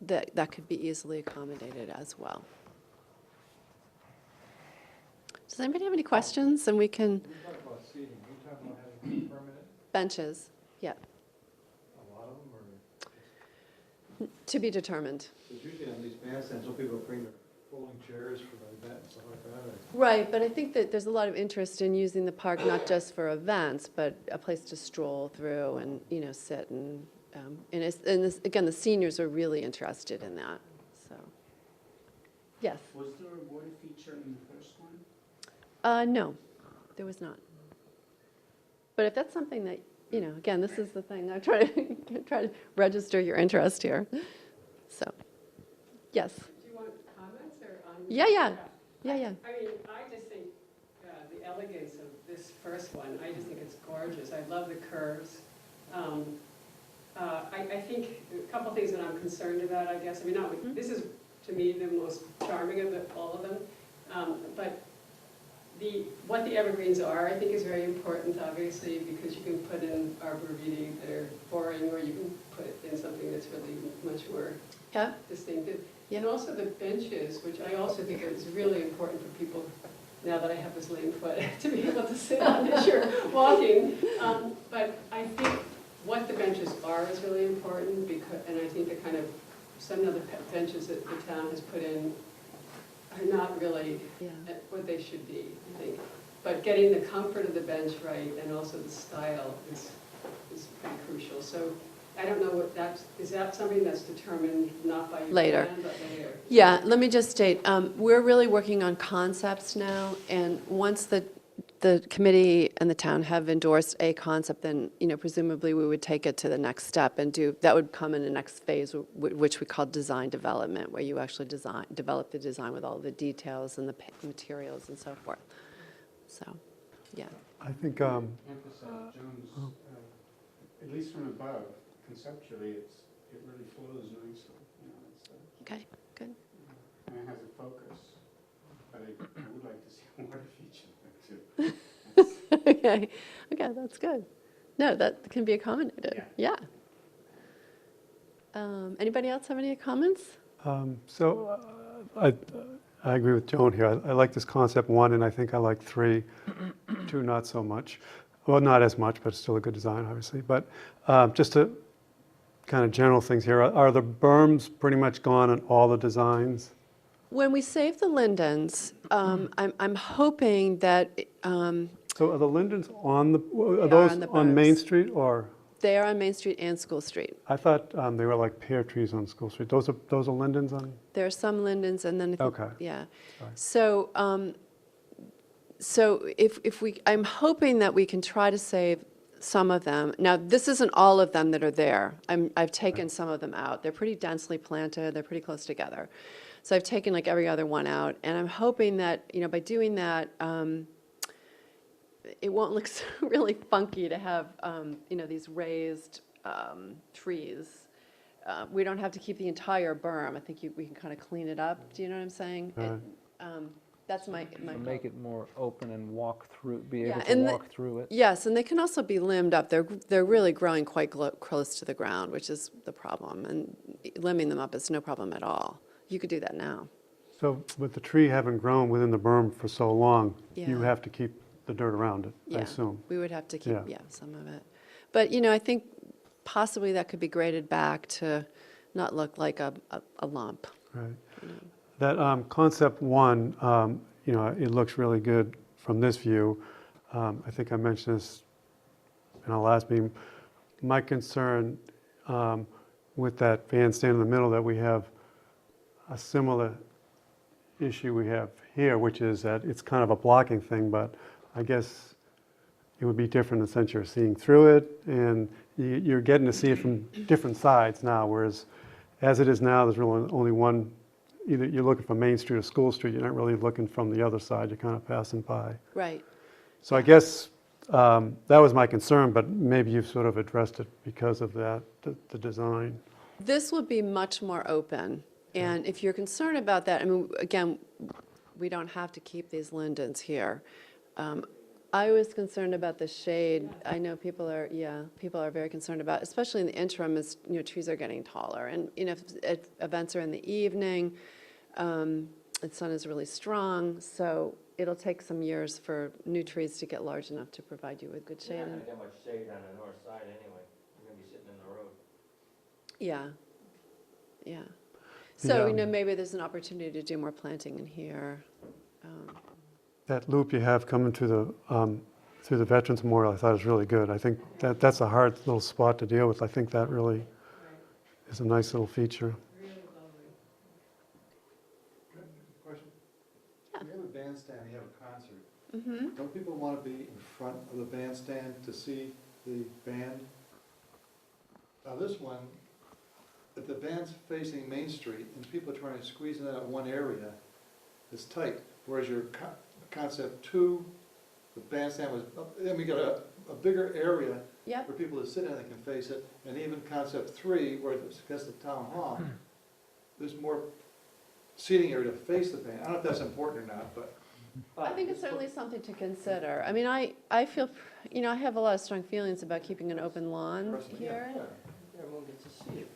that could be easily accommodated as well. Does anybody have any questions? And we can. We talk about seating, we talk about having permanent, Benches, yeah, a lot of them, or to be determined. it's usually on these bandstands, some people bring their folding chairs for the event and stuff like that, or? Right, but I think that there's a lot of interest in using the park not just for events, but a place to stroll through and, sit and again, the seniors are really interested in that, so. Yes? Was there a water feature in the first one? No, there was not. But if that's something that, again, this is the thing, I'm trying to register your interest here, so, yes? Do you want comments or on? Yeah. I mean, I just think the elegance of this first one, I just think it's gorgeous. I love the curves. I think a couple things that I'm concerned about, I guess. I mean, this is, to me, the most charming of all of them. But what the evergreens are, I think, is very important, obviously, because you can put in arborvitae that are boring, or you can put in something that's really much more distinctive. Yeah. And also the benches, which I also think is really important for people, now that I have this lame foot, to be able to sit on as you're walking. But I think what the benches are is really important, and I think some of the benches that the town has put in are not really what they should be, I think. But getting the comfort of the bench right and also the style is pretty crucial. So I don't know is that something that's determined not by your Later. plan, but later? Yeah, let me just state, we're really working on concepts now, and once the committee and the town have endorsed a concept, then, presumably we would take it to the next step and that would come in the next phase, which we call design development, where you actually develop the design with all the details and the materials and so forth. So, yeah. I think, Emphasize Joan's, at least from above, conceptually, it really flows nicely. Okay, good. And it has a focus, but I would like to see a water feature too. Okay, that's good. No, that can be accommodated, yeah. Anybody else have any comments? I agree with Joan here. I like this concept 1, and I think I like 3. 2, not so much. Well, not as much, but still a good design, obviously. But just to kind of general things here, are the berms pretty much gone on all the designs? When we save the lindens, I'm hoping that So are the lindens on are those on the on Main berms. Street, or? they are on Main Street and School Street. I thought they were like pear trees on School Street. Those are lindens on? There are some lindens, and then I think, Okay. yeah. Sorry. So if we, I'm hoping that we can try to save some of them. Now, this isn't all of them that are there. I've taken some of them out. They're pretty densely planted. They're pretty close together. So I've taken like every other one out, and I'm hoping that, by doing that, it won't look so really funky to have, these raised trees. We don't have to keep the entire berm. I think we can kind of clean it up. Do you know what I'm saying? Right. That's my To make it more open and be Yeah, able and to walk through it. Yes, and they can also be limbed up. They're really growing quite close to the ground, which is the problem. And limbing them up is no problem at all. You could do that now. So with the tree having grown within the berm for so long, you Yeah. have to keep the dirt around it, I Yeah, assume. we would have to keep, Yeah. some of it. But, I think possibly that could be graded back to not look like a lump. Right. That concept 1, it looks really good from this view. I think I mentioned this in our last meeting. My concern with that bandstand in the middle, that we have a similar issue we have here, which is that it's kind of a blocking thing, but I guess it would be different in the sense you're seeing through it, and you're getting to see it from different sides now, whereas as it is now, there's really only one, either you're looking from Main Street or School Street, you're not really looking from the other side, you're kind of passing by. Right. So I guess that was my concern, but maybe you've sort of addressed it because of that, the design. This would be much more open, and if you're concerned about that, I mean, again, we don't have to keep these lindens here. I was concerned about the shade. I know people are very concerned about, especially in the interim, as trees are getting taller, and if events are in the evening, the sun is really strong, so it'll take some years for new trees to get large enough to provide you with good shade. You're not gonna get much shade on the north side anyway. You're gonna be sitting in the road. Yeah. So, Yeah. maybe there's an opportunity to do more planting in here. That loop you have coming to through the Veterans Memorial, I thought was really good. I think that's a hard little spot to deal with. I think that really is a nice little feature. Question? Yeah. You have a bandstand, you have a concert. Mm-hmm. Don't people want to be in front of the bandstand to see the band? Now this one, if the band's facing Main Street and people are trying to squeeze in that one area, it's tight. Whereas your concept 2, the bandstand was, then we got a bigger area Yep. for people to sit in that can face it. And even concept 3, where it's against the town hall, there's more seating area to face the band. I don't know if that's important or not, but. I think it's certainly something to consider. I mean, I feel, I have a lot of strong feelings about keeping an open lawn Personally, yeah, here. yeah. Everyone gets to see it.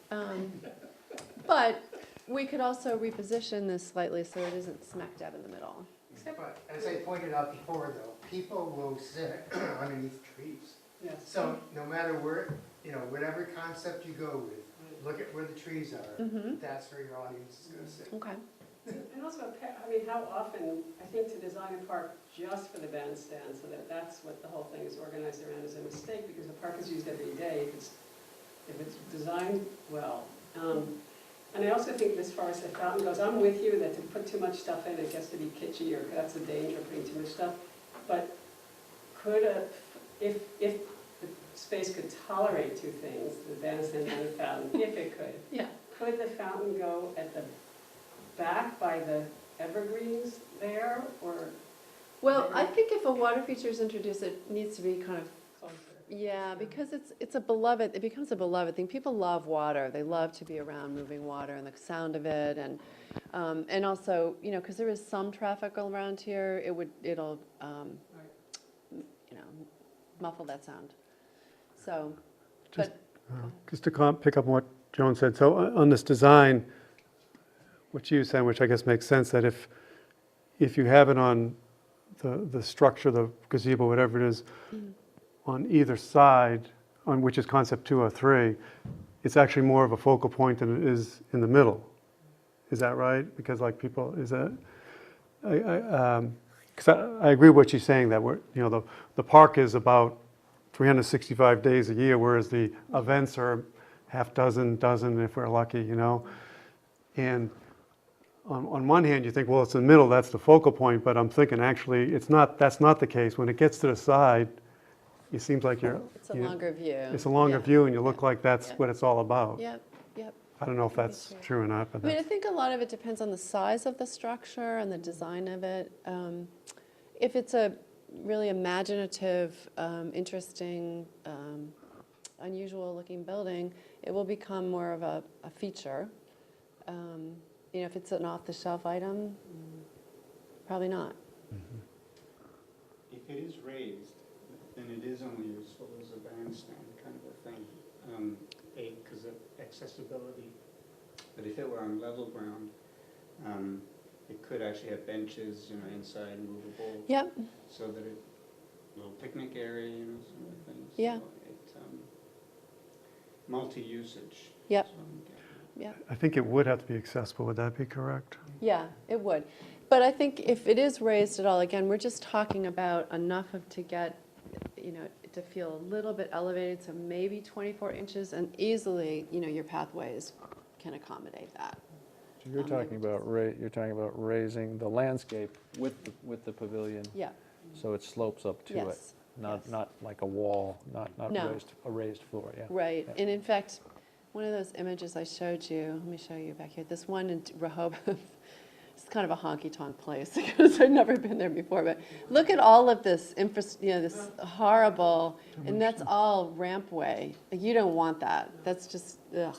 But we could also reposition this slightly so it isn't smack dab in the middle. But as I pointed out before, though, people will sit underneath trees. Yes. So no matter where, whatever concept you go with, look at where the trees are. Mm-hmm. That's where your audience is going to sit. Okay. And also, I mean, how often, I think to design a park just for the bandstand, so that that's what the whole thing is organized around, is a mistake, because the park is used every day if it's designed well. And I also think as far as the fountain goes, I'm with you that to put too much stuff in, it gets to be kitschy, or that's the danger of putting too much stuff. But if the space could tolerate two things, the bandstand and the fountain, if it could, Yeah. could the fountain go at the back by the evergreens there, or Well, I think if a water feature is introduced, it needs to be kind of, closer? yeah, because it becomes a beloved thing. People love water. They love to be around moving water and the sound of it, and also, because there is some traffic around here, it'll muffle that sound. So, Just- but Just to pick up on what Joan said, so on this design, what you said, which I guess makes sense, that if you have it on the structure, the gazebo, whatever it is, on either side, on which is concept 2 or 3, it's actually more of a focal point than it is in the middle. Is that right? Because I agree with what she's saying, that the park is about 365 days a year, whereas the events are half dozen if we're lucky, And on one hand, you think, well, it's in the middle, that's the focal point, but I'm thinking actually that's not the case. When it gets to the side, it seems like it's a longer view. It's a longer Yeah. view, and you look like that's Yeah. what it's all about. Yep. I don't know if Can be that's true. true or not, but I mean, I that's, think a lot of it depends on the size of the structure and the design of it. If it's a really imaginative, interesting, unusual-looking building, it will become more of a feature. If it's an off-the-shelf item, probably not. If it is raised, then it is only useful as a bandstand kind of a thing, because of accessibility. But if it were on level ground, it could actually have benches, inside movable. Yep. So that little picnic area, sort of thing. Yeah. So it, multi-usage. Yep. is what I'm getting at. Yeah. I think it would have to be accessible. Would that be correct? Yeah, it would. But I think if it is raised at all, again, we're just talking about enough to get, to feel a little bit elevated, so maybe 24 inches, and easily, your pathways can accommodate that. So you're talking about raising the landscape with the pavilion, Yeah, so it slopes up to it, yes. not yes. not like a wall, not No. a raised floor. Yeah. Right, Yeah. and in fact, one of those images I showed you, let me show you back here, this one in Rehoboth, it's kind of a honky-tonk place, because I've never been there before, but look at all of this this horrible, and that's all rampway. You don't want that, that's just, ugh.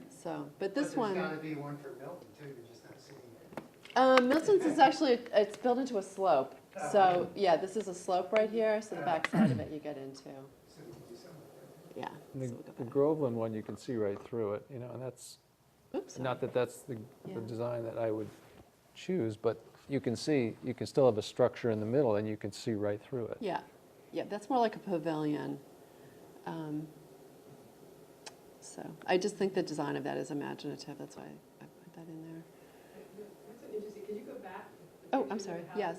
So, but this one. There's gotta be one for Milton too, you're just not seeing it. Milton's is actually, it's built into a slope. So, yeah, this is a slope right here, so the back side of it you get into. So we can do something like that. Yeah. And so we'll go the back. Groveland one, you can see right through it, and that's, Oops, not that that's the Yeah. design that I would choose, but you can still have a structure in the middle, and you can see right through it. Yeah, yeah, that's more like a pavilion. So I just think the design of that is imaginative, that's why I put that in there. That's interesting, could you go back? Oh, I'm sorry, yes.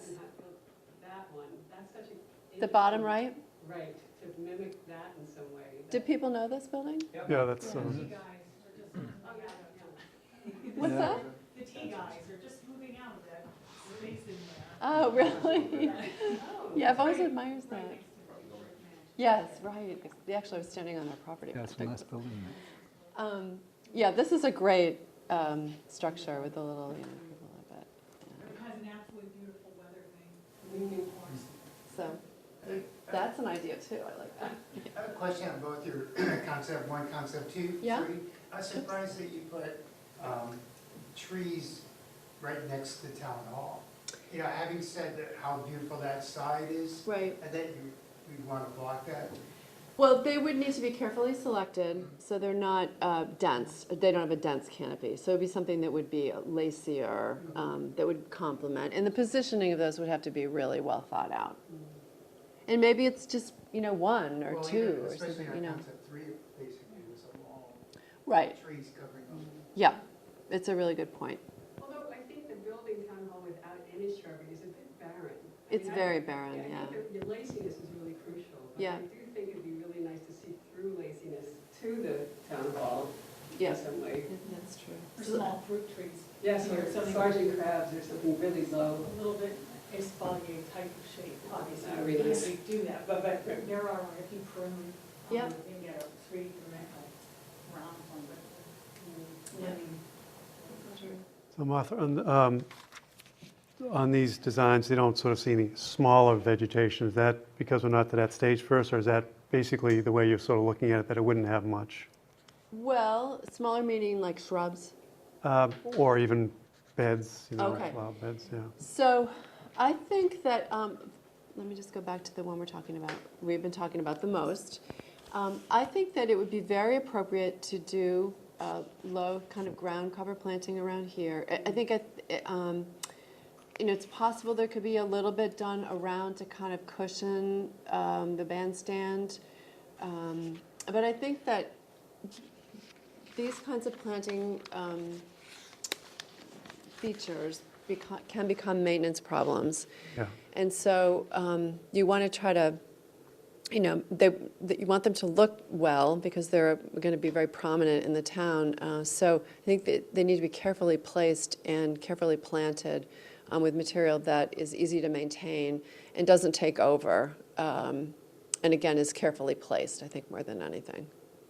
That one, that's such a. The bottom right, Right, to mimic that in some way. did people know this building? Yeah, that's, The tea guys are just, oh, yeah, What's that? The tea guys are just moving out of that space in there. Oh, really? Oh, Yeah, I've always Right- admired right that. next to the Resort Mansion. Yes, right, actually, I was standing on their property. Yeah, it's a nice building. Yeah, this is a great structure with the little, people of it. It has an absolutely beautiful weather thing. So that's an idea too, I like that. I have a question on both your concept one, concept two, Yeah. three. I was surprised that you put trees right next to town hall. You know, having said that how beautiful that side is, Right. and that you'd want to block that. Well, they would need to be carefully selected, so they're not dense. They don't have a dense canopy. So it'd be something that would be lacier, that would complement. And the positioning of those would have to be really well thought out. And maybe it's just, one or Well, two even- or especially something, on concept three, basically, was a wall, Right, trees covering all. yeah, it's a really good point. Although I think the building town hall without any shrubbery is a bit barren. It's very barren, I yeah. think the laciness is really crucial. Yeah. But I do think it'd be really nice to see through laciness to the town hall Yeah. in some way. That's true. Or small fruit trees. Yes, Or or something- sergeant crabs or something really low. A little bit espalier type of shape, obviously. That would We be can't nice. really do that, but there are, if you prune, Yep. you can get a three round one, but, Yeah. so Martha, on these designs, they don't sort of see any smaller vegetation. Is that because we're not to that stage first, or is that basically the way you're sort of looking at it, that it wouldn't have much? Well, smaller meaning like shrubs. Or even beds, Okay. flower beds, yeah. So I think that, let me just go back to the one we've been talking about the most. I think that it would be very appropriate to do low kind of ground cover planting around here. I think, it's possible there could be a little bit done around to kind of cushion the bandstand. But I think that these kinds of planting features can become maintenance problems. Yeah. And so you want to try to, you want them to look well because they're going to be very prominent in the town. So I think that they need to be carefully placed and carefully planted with material that is easy to maintain and doesn't take over. And again, is carefully placed, I think, more than anything.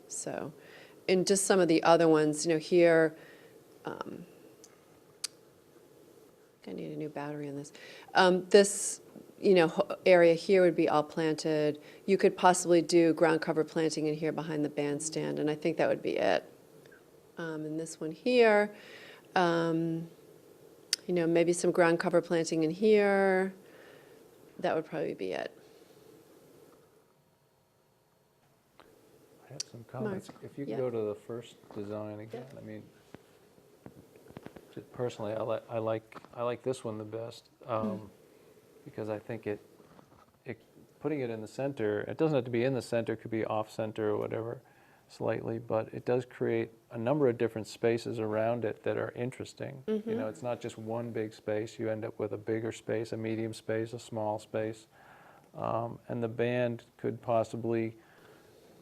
So, and just some of the other ones, here, I need a new battery in this. This, area here would be all planted. You could possibly do ground cover planting in here behind the bandstand, and I think that would be it. And this one here, maybe some ground cover planting in here. That would probably be it. I have some comments. If you yeah. could go to the first design again, I mean, personally, I like this one the best, because I think it putting it in the center, it doesn't have to be in the center, it could be off-center or whatever, slightly, but it does create a number of different spaces around it that are interesting. It's not just one big space. You end up with a bigger space, a medium space, a small space, and the band could possibly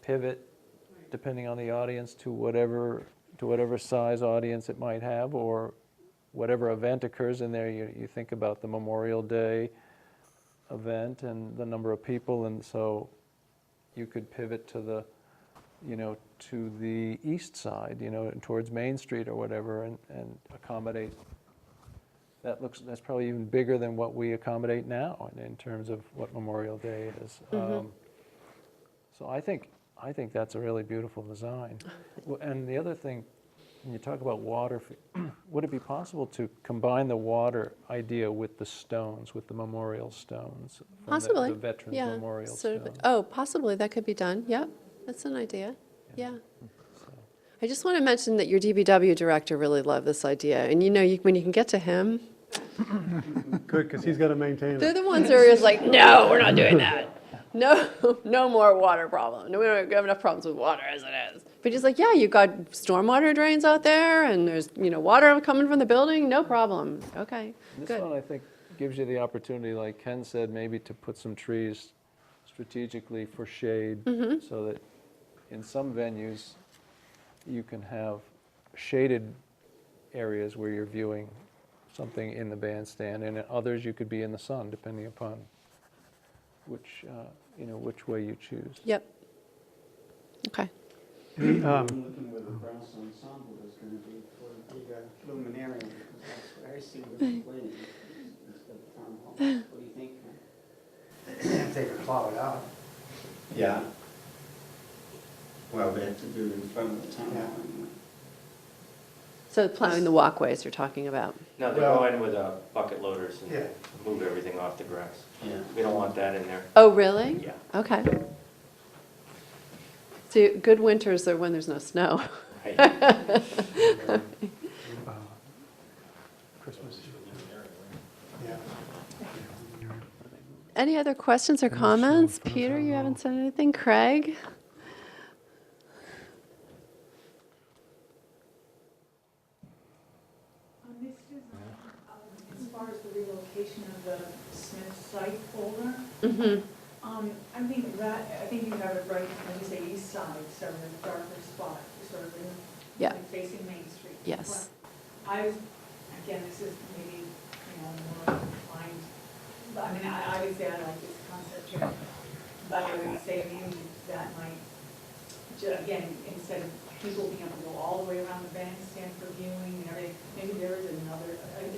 pivot, depending on the audience, to whatever to whatever size audience it might have, or whatever event occurs in there. You think about the Memorial Day event and the number of people, and so you could pivot to the, to the east side, towards Main Street or whatever, and accommodate. That's probably even bigger than what we accommodate now in terms of what Memorial Day is. So I think that's a really beautiful design. And the other thing, when you talk about water, would it be possible to combine the water idea with the stones, with the memorial stones? From Possibly, the Veterans yeah. Memorial Sort of- stones? Oh, possibly, that could be done, yep, that's an idea, yeah. I just want to mention that your DPW director really loved this idea, and when you can get to him, Good, because he's got to maintain they're it. the ones who are just like, no, we're not doing that. No, no more water problem. No, we don't have enough problems with water as it is. But he's like, yeah, you've got stormwater drains out there, and there's, water coming from the building, no problem. Okay, This good. one, I think, gives you the opportunity, like Ken said, maybe to put some trees strategically for shade, Mm-hmm. so that in some venues, you can have shaded areas where you're viewing something in the bandstand, and in others, you could be in the sun, depending upon which way you choose. Yep. Okay. Any, I'm looking where the brass ensemble is gonna be for the luminarium, because that's what I see with the wing instead of town hall. What do you think, Ken? If they could plow it out. Yeah. Well, they have to do it in front of the town hall anyway. So plowing the walkways you're talking about. No, they go in with bucket loaders Yeah. and move everything off the grass. Yeah. We don't want that in there. Oh, really? Yeah. Okay. So good winters are when there's no snow. Right. Christmas. Yeah. Any other questions or comments? Peter, you haven't said anything? Craig? On this design, as far as the relocation of the Smith site folder, Mm-hmm. I think you have it right when you say east side, so the darker spot, sort of Yeah. facing Main Street. Yes. But again, this is maybe, more refined, but I would say I like this concept here. But I would say maybe that might, again, instead of people being able to go all the way around the bandstand for viewing and everything, maybe there is a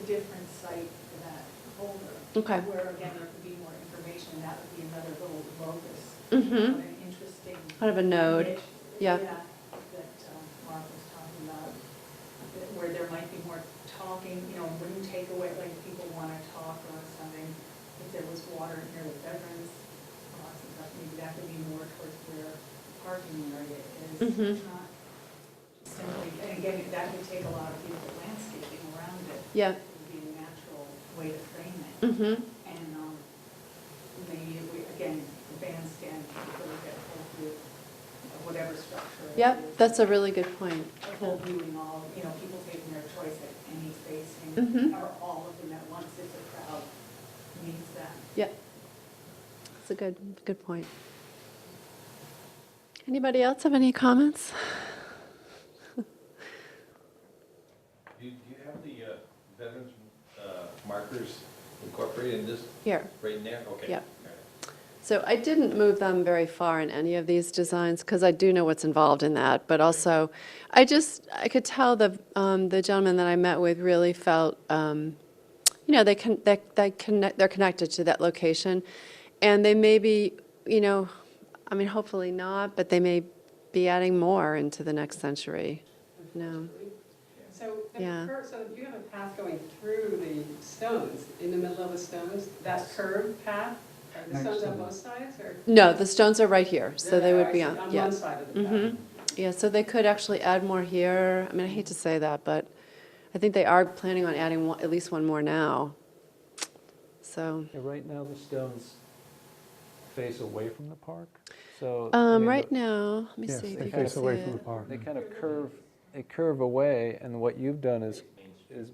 different site for that folder. Okay. Where, again, there could be more information, that would be another little locus. Mm-hmm. Of an interesting. Kind of a node. niche, Yeah. That Mark was talking about, where there might be more talking, wouldn't take away, like if people want to talk or something, if there was water in here with veterans, lots of stuff, maybe that could be more towards where the parking area is. Mhm. It's not simply, and again, that would take a lot of beautiful landscaping around it. Yeah. It would be a natural way to frame it. Mm-hmm. And maybe, again, the bandstand, people look at whole view of whatever structure. it Yep, is. that's a really good point. A whole viewing all, people taking their choice at any facing, Mhm. or all of them at once if the crowd needs that. Yep. That's a good point. Anybody else have any comments? Do you have the veterans markers incorporated in this Here. right in there? Okay. Yeah. All right. So I didn't move them very far in any of these designs because I do know what's involved in that. But also, I could tell the gentleman that I met with really felt, they're connected to that location, and they may be, hopefully not, but they may be adding more into the next century. No. So Yeah. so you have a path going through the stones, in the middle of the stones, that curved path? Are the stones on both sides, or? No, the stones are right here, so they would be on. On Yeah. one side of the path. Mhm. Yeah, so they could actually add more here. I hate to say that, but I think they are planning on adding at least one more now. So, Yeah, right now, the stones face away from the park, so. right now, let me Yes, see if they you can face see away from it. the park. They kind of curve away, and what you've done is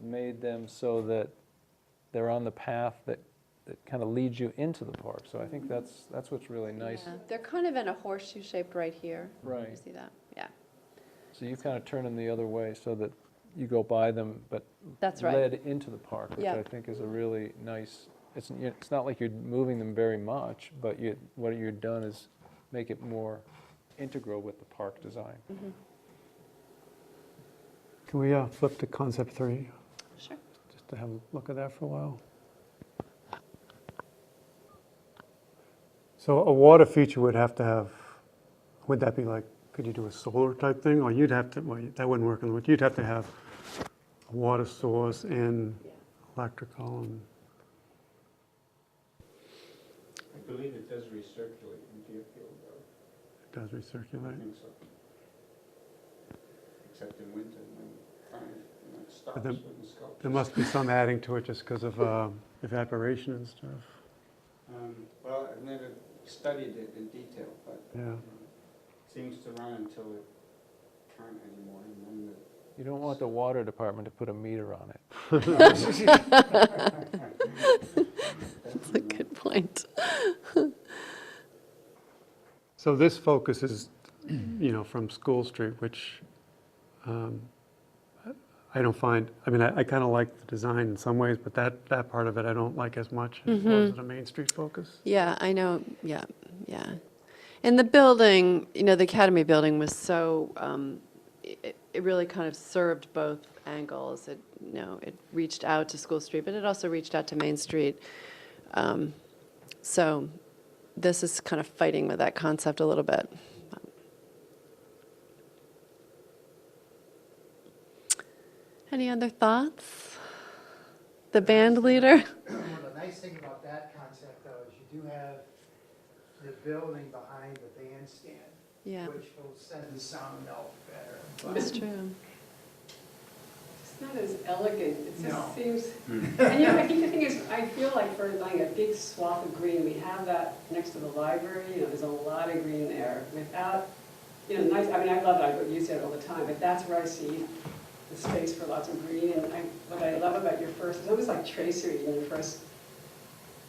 made them so that they're on the path that kind of leads you into the park. So I think that's what's really nice. Yeah, they're kind of in a horseshoe shaped right here. Right. You see that? Yeah. So you kind of turn them the other way so that you go by them, but That's right. led into the park, which Yeah. I think is a really nice, it's not like you're moving them very much, but what you've done is make it more integral with the park design. Mhm. Can we flip to concept 3, Sure. just to have a look at that for a while? So a water feature would have to have, would that be like, could you do a solar type thing? Or you'd have to, well, that wouldn't work, you'd have to have a water source and Yeah. electrical and, I believe it does recirculate in Deerfield, though. it does I recirculate. think so. Except in winter when it stops then- with the sculptures. There must be some adding to it just because of evaporation and stuff. Well, I've never studied it in detail, but Yeah. it seems to run until it can't anymore, and then You don't want the water department to put a meter on it. That's a good point. So this focus is, from School Street, which I don't find, I mean, I kind of like the design in some ways, but that part of it I don't like as much as opposed to the Main Street focus. Yeah, I know, yeah. And the building, the Academy building was so, it really kind of served both angles. It reached out to School Street, but it also reached out to Main Street. So this is kind of fighting with that concept a little bit. Any other thoughts? The band leader? Well, the nice thing about that concept, though, is you do have the building behind the bandstand, Yeah, which will send the sound out better. that's true. It's not as elegant, it No. just seems, and I think the thing is, I feel like for like a big swath of green, we have that next to the library, there's a lot of green there without, nice, I mean, I love it, I use it all the time, but that's where I see the space for lots of green, and what I love about your first, it's almost like tracery in your first,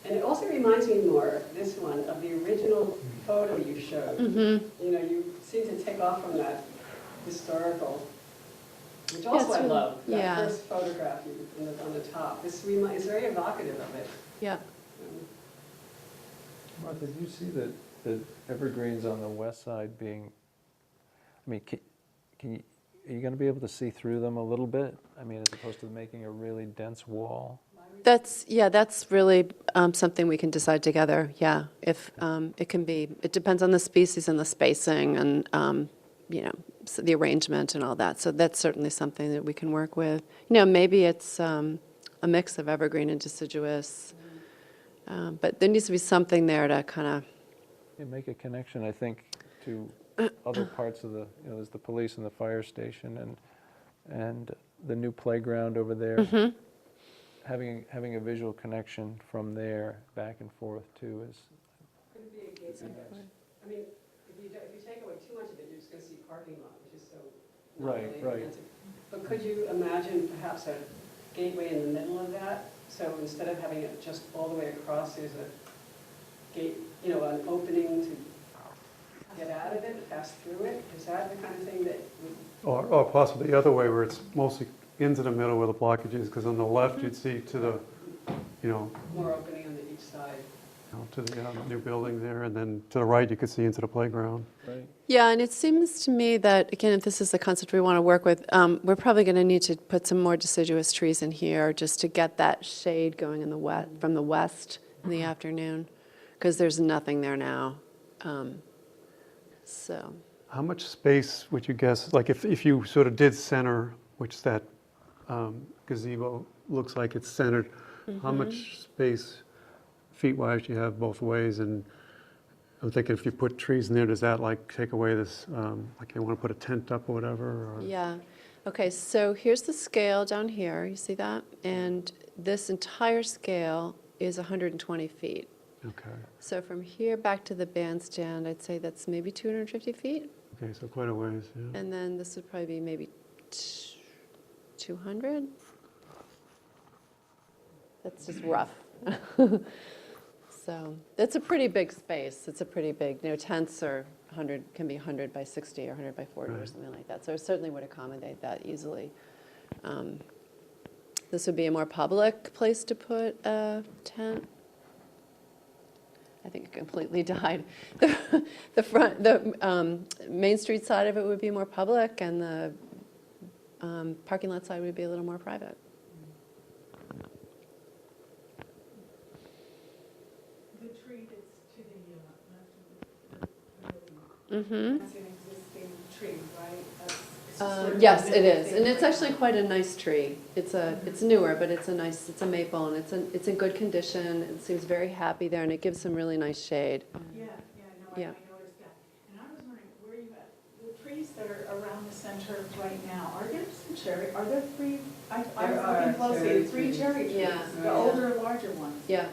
and it also reminds me more, this one, of the original photo you showed. Mm-hmm. You seem to take off from that historical, which also it's I really- love, that yeah. first photograph on the top. This is very evocative of it. Yeah. Martha, do you see the evergreens on the west side being, I mean, are you going to be able to see through them a little bit? I mean, as opposed to making a really dense wall? That's really something we can decide together, yeah. If it can be, it depends on the species and the spacing and, so the arrangement and all that. So that's certainly something that we can work with. Maybe it's a mix of evergreen and deciduous, but there needs to be something there to kind of, You make a connection, I think, to other parts of there's the police and the fire station and the new playground over there. Mhm. Having a visual connection from there back and forth too is. Could it be a gateway? I mean, if you take away too much of it, you're just going to see parking lot, which is so. not Right, really right. expensive. But could you imagine perhaps a gateway in the middle of that? So instead of having it just all the way across, there's a gate, an opening to get out of it, pass through it? Is that the kind of thing that would? Or possibly the other way where it's mostly into the middle where the blockage is, because on the left you'd see to the, More opening on each side. to the new building there, and then to the right you could see into the playground. Right. yeah, and it seems to me that, again, if this is the concept we want to work with, we're probably going to need to put some more deciduous trees in here just to get that shade going in the west, from the west in the afternoon, because there's nothing there now. So, How much space would you guess, like if you sort of did center, which that gazebo looks like it's centered, how much space feet-wise do you have both ways? And I'm thinking if you put trees in there, does that like take away this, like you want to put a tent up or whatever? Or? yeah. Okay, so here's the scale down here, you see that? And this entire scale is 120 feet. Okay, So from here back to the bandstand, I'd say that's maybe 250 feet. okay, so quite a ways, yeah. And then this would probably be maybe 200? That's just rough. So it's a pretty big space. It's a pretty big, tents are 100, can be 100 by 60 or 100 by 40 or Right. something like that. So it certainly would accommodate that easily. This would be a more public place to put a tent. I think it completely died. The Main Street side of it would be more public, and the parking lot side would be a little more private. The tree that's to the left of the building, that's an existing tree, right? It's sort of Yes, a it is, thing, and it's right? actually quite a nice tree. It's newer, but it's a maple, and it's in good condition. It seems very happy there, and it gives some really nice shade. Yeah, no, I Yeah. noticed that. And I was wondering, where you at, the trees that are around the center right now, are there some cherry, are there three, I was looking closely, three cherry trees? Yeah. The older, larger ones? Yeah,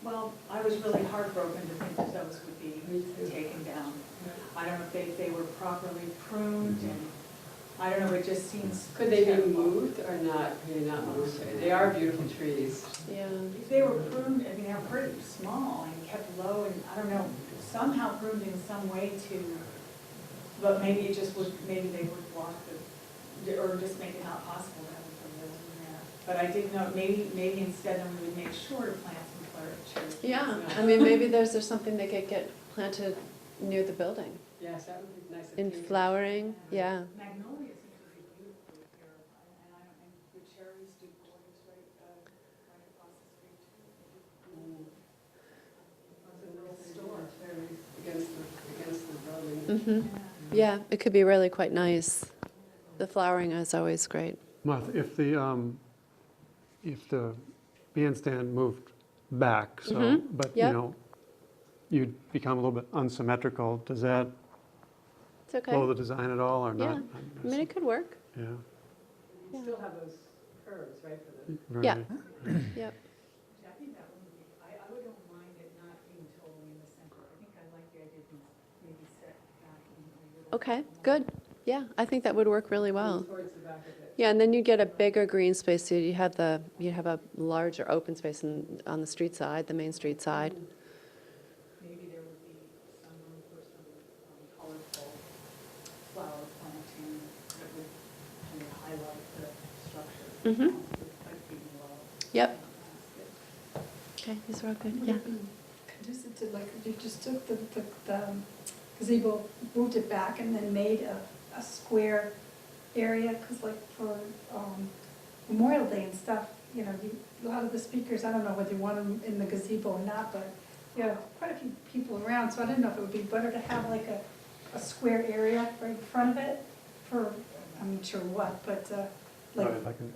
Well, I was really heartbroken to think that those would be taken down. I don't know if they were properly pruned, and, I don't know, it just seems. Could they be terrible. moved or not? Really not moved? They are beautiful trees. yeah. If they were pruned, I mean, they're pretty small and kept low, and I don't know, somehow pruned in some way to, but maybe it just would, maybe they would block or just make it not possible to have them from there. But I did know, maybe instead then we would make sure to plant some cherry trees. Yeah, I mean, maybe there's something that could get planted near the building. Yes, that would be nice. In flowering, yeah. Magnolias seem to be beautiful here, and the cherries do borders right across the street too. It's a little store, against the building. Yeah, it could be really quite nice. The flowering is always great. Martha, if the bandstand moved back, so, but, Yep. you'd become a little bit unsymmetrical, does that It's okay. blow the design at all, or not? Yeah. I mean, it could work. Yeah. You still have those curves, right, for the. right. Yeah. Yep. I think that would be, I don't mind it not being totally in the center. I think I like the idea of maybe set back a little. Okay, good. Yeah, I think that would work really well. Towards the back of it. Yeah, and then you get a bigger green space. So you have a larger open space on the street side, the Main Street side. Maybe there would be some room for some colorful flower planting that would kind of highlight the structure. Like being low. Yep. Okay, these are all good. Yeah. Conducive to, like, if you just took the gazebo, moved it back, and then made a square area, because like for Memorial Day and stuff, a lot of the speakers, I don't know whether you want them in the gazebo or not, but you have quite a few people around, so I didn't know if it would be better to have like a square area right in front of it for, I'm not sure what, but like.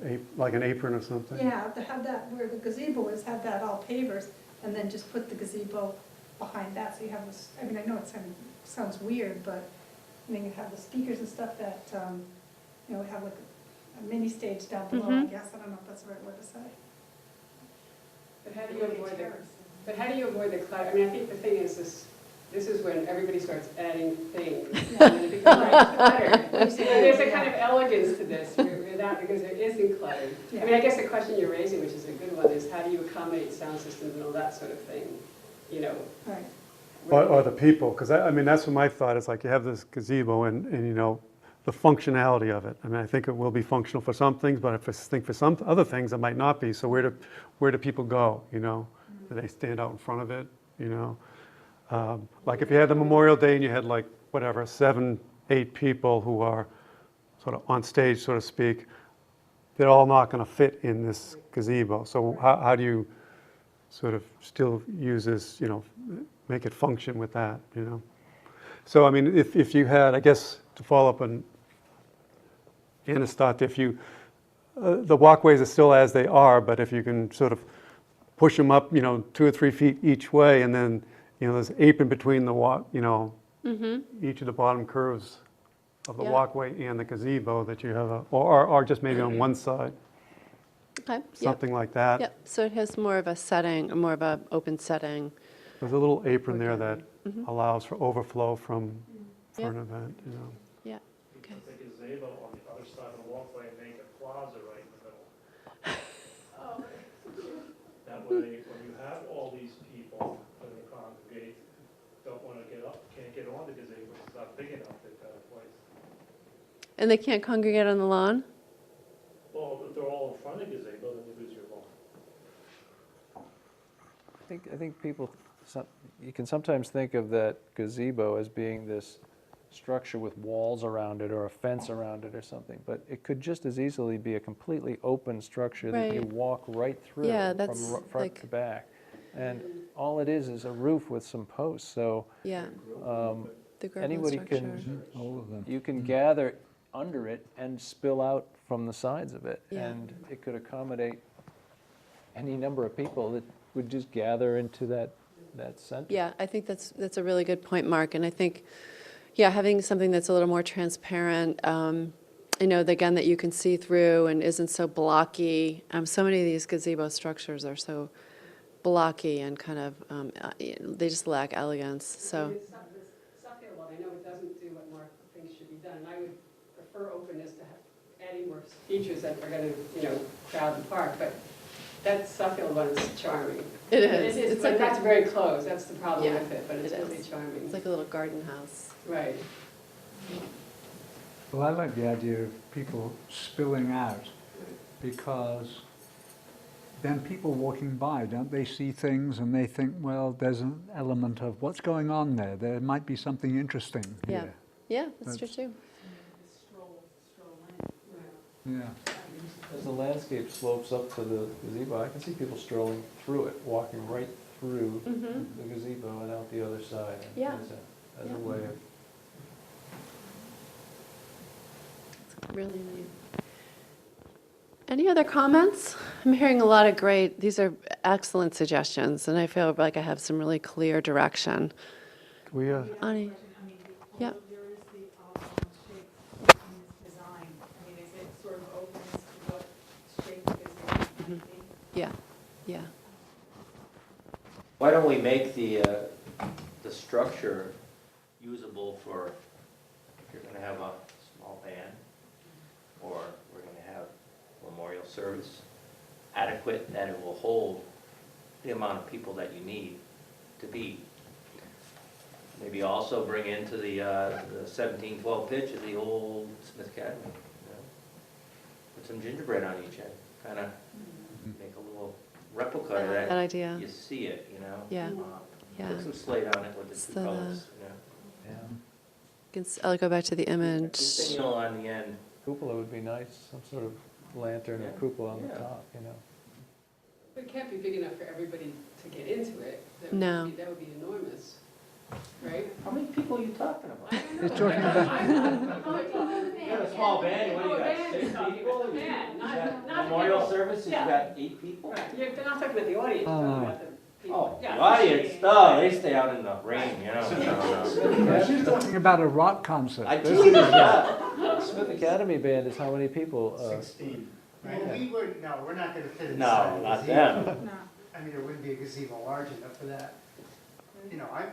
Right, like an apron or something? Yeah, to have that, where the gazebo is, have that all pavers, and then just put the gazebo behind that, so you have this, I mean, I know it sounds weird, but, you have the speakers and stuff that, have like a mini stage down below, I guess, I don't know if that's the right word to say. But how do you avoid the clutter? I mean, I think the thing is this is when everybody starts adding things. And then it becomes like cluttered. And there's a kind of elegance to this without, because it isn't cluttered. I mean, I guess the question you're raising, which is a good one, is how do you accommodate sound systems and all that sort of thing? Right. Or the people, because I mean, that's what my thought is, like, you have this gazebo and the functionality of it. I mean, I think it will be functional for some things, but I think for some other things it might not be. So where do people go, Do they stand out in front of it, Like if you had the Memorial Day and you had like, whatever, 7, 8 people who are sort of on stage, so to speak, they're all not going to fit in this gazebo. So how do you sort of still use this, make it function with that, So, I mean, if you had, I guess, to follow up on Anna's thought, if you, the walkways are still as they are, but if you can sort of push them up, 2 or 3 feet each way, and then, there's an apron between the each of the bottom curves of the walkway and the gazebo that you have, or just maybe on one side, Okay. something like that. Yep. So it has more of a setting, more of an open setting. There's a little apron there that allows for overflow for Yep. an event, Yeah. Okay. Put the gazebo on the other side of the walkway and make a plaza right in the middle. That way, when you have all these people, the gazebo, it's not big enough, they've got a place. And they can't congregate on the lawn? Well, if they're all in front of the gazebo, then you lose your lawn. I think people, you can sometimes think of that gazebo as being this structure with walls around it or a fence around it or something, but it could just as easily be a completely open structure that you Right. walk right through Yeah, from that's front like- to back. And all it is a roof with some posts, so Yeah, um, the Groveland anybody structure. can, All of them. you can gather under it and spill out from the sides of it. Yeah. And it could accommodate any number of people that would just gather into that center. Yeah, I think that's a really good point, Mark, and I think, yeah, having something that's a little more transparent, again, that you can see through and isn't so blocky. So many of these gazebo structures are so blocky and kind of, they just lack elegance, so. The Suffield one, I know it doesn't do what more things should be done, and I would prefer openness to adding more features that are gonna, crowd the park, but that Suffield one is charming. It is. It's like, that's very close, that's the problem Yeah, with it, but it's it really is. charming. It's like a little garden house. Right. Well, I like the idea of people spilling out, because then people walking by, don't they see things and they think, well, there's an element of what's going on there. There might be something interesting Yeah. here. Yeah, that's true too. Yeah. As the landscape slopes up to the gazebo, I can see people strolling through it, walking right through Mhm. the gazebo and out the other side. Yeah. As Yeah. a way of, Really neat. Any other comments? I'm hearing a lot of these are excellent suggestions, and I feel like I have some really clear direction. We, Ani? Yeah. There is the shape in this design. I mean, is it sort of open as to what shape the design might be? Yeah, yeah. Why don't we make the structure usable for, if you're gonna have a small band, or we're gonna have memorial service, adequate that it will hold the amount of people that you need to be. Maybe also bring into the 1712 pitch of the old Smith Academy. Put some gingerbread on each end, kind of make a little replica of That that. idea. You see it, Yeah, yeah. Put some slate on it with the So two the- colors, I'll go back to the image. Centennial on the end. cupola would be nice, some sort of lantern or Yeah. cupola on the Yeah. top, But it can't be big enough for everybody to get into it. No. That would be enormous, right? How many people are you talking about? He's talking about, You got a small band, what do you got, 6 people? You got memorial services, you got 8 people? Right, you're not talking about the audience, you're talking about the people. Oh, the Yeah. audience, they stay out in the rain, No. she's talking about a rock concert. I This tease is- that. Smith Academy Band is how many people? 16. Well, we wouldn't, no, we're not gonna fit No, inside a not gazebo. them. No. I mean, there wouldn't be a gazebo large enough for that.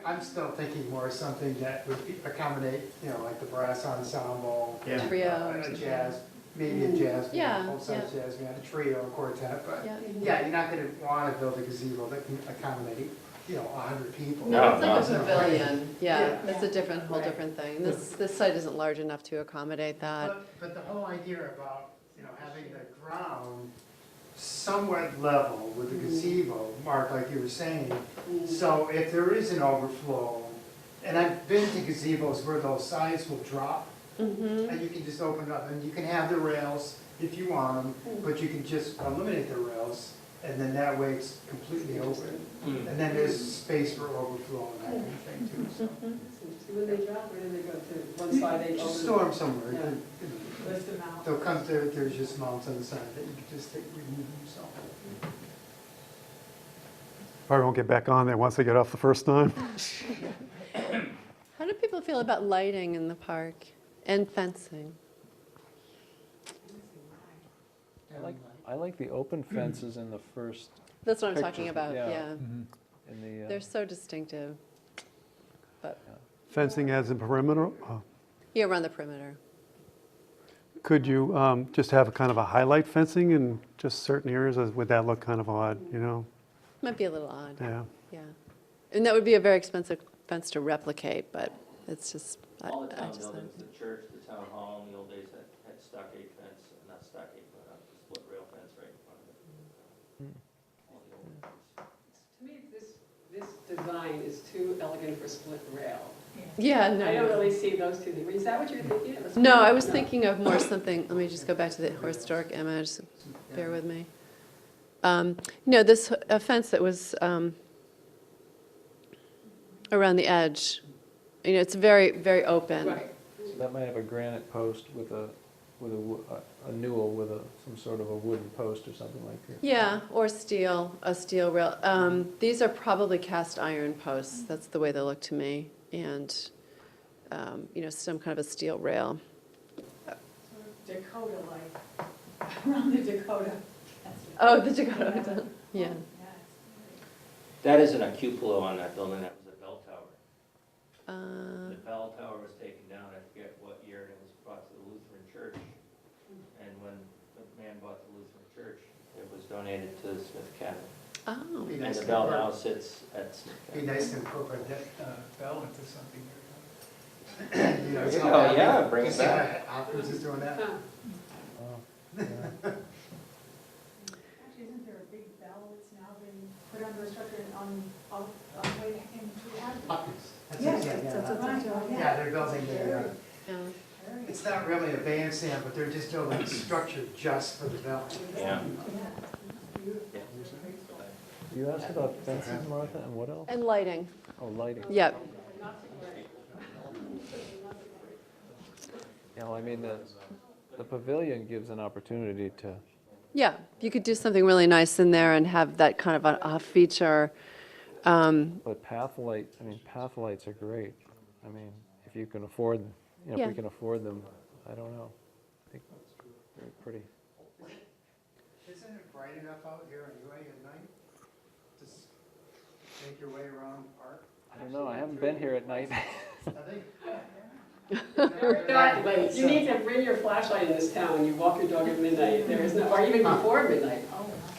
I'm still thinking more something that would accommodate, like the brass ensemble. Yeah. Trio or A something. jazz, maybe a jazz Yeah, band, full-size jazz band, a trio, a quartet, but, Yeah. yeah, you're not gonna wanna build a gazebo that can accommodate, 100 people. No, it's like No. a pavilion, yeah, Yeah. that's a whole Right. different thing. This site isn't large enough to accommodate that. But the whole idea about, having the ground somewhat level with the gazebo, Mark, like you were saying, so if there is an overflow, and I've been to gazebos where those sides will drop, Mm-hmm. and you can just open it up, and you can have the rails if you want them, but you can just eliminate the rails, and then that way it's completely open. And then there's space for overflow and that kind of thing too, so. When they drop, where do they go to? One side they Just open? store them somewhere. Yeah. List them out. They'll come, there's just mounts on the side that you can just remove them, so. probably won't get back on there once they get off the first time. How do people feel about lighting in the park and fencing? I like the open fences in the first, That's what I'm Pictures, talking about, yeah. yeah. Mhm. in the. They're so distinctive. But, Fencing as in perimeter, yeah, around the perimeter. could you just have a kind of a highlight fencing in just certain areas, or would that look kind of odd, Might be a little odd, Yeah. yeah. And that would be a very expensive fence to replicate, but It's just, All the town just buildings, the church, the town hall, in the old days had stockade fence, not stockade, but a split rail fence right in front of it. All the old ones. To me, this design is too elegant for split rail. yeah, no. I don't really see those two things. Is that what you're thinking? Of a No, I was split- thinking of more something, let me just go back to the historic image, bear with me. This fence that was around the edge, it's very, very open. Right. So that might have a granite post with a newel with some sort of a wooden post or something like that. Yeah, or steel, a steel rail. These are probably cast iron posts, that's the way they look to me, and, some kind of a steel rail. Dakota-like, around the Dakota. Oh, the Dakota, yeah. That isn't a cupola on that building, that was a bell tower. Uh, The bell tower was taken down, I forget what year, and it was brought to the Lutheran church. And when the man bought the Lutheran church, it was donated to Smith Cabin. Oh, Be And nice the to bell incorporate- now sits at Smith Be Cabin. nice to incorporate that bell into something. There you go, yeah, bring it back. Options is doing that. Huh. Oh, yeah. Actually, isn't there a big bell that's now been put under a structure on the way into the avenue? Options. That's it, Yes, yeah, that's yeah. right, yeah. Yeah, they're building Very, yeah. very. it's not really a bandstand, but they're just building a structure just for the bell. Yeah. You asked about fences, Martha, and what else? And lighting, Oh, lighting. yep. Yeah, well, I mean, the pavilion gives an opportunity to, Yeah, you could do something really nice in there and have that kind of a feature. but path lights are great. I mean, if you can afford, if Yeah. we can afford them, I don't know. I think they're pretty. Isn't it bright enough out here anyway at night? Just make your way around the park? I don't know, I haven't been here at night. I think. You need to bring your flashlight in this town when you walk your dog at midnight. There is no, or even before midnight.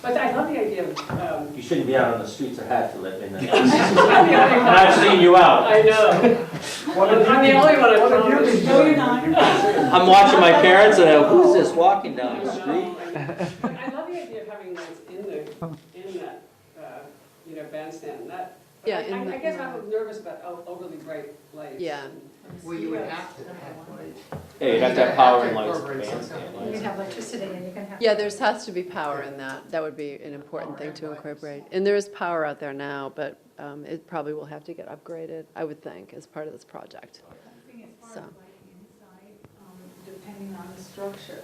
But I love the idea of, You shouldn't be out on the streets of Hatfield at midnight. I'm the only And one. I've seen you out. I know. I'm the only one I promise. No, you're not. I'm watching my parents and I go, who's this walking down the street? But I love the idea of having lights in that, bandstand. But Yeah, I guess I'm nervous about overly bright lights. Yeah. Well, you would have to have light. Yeah, you have to have power and lights. Incorporate some bandstand kind of You lights. can have electricity and you can have. Yeah, has to be power in that. That would be an important thing to incorporate. And there is power out there now, but it probably will have to get upgraded, I would think, as part of this project. I think as So. far as lighting inside, depending on the structure,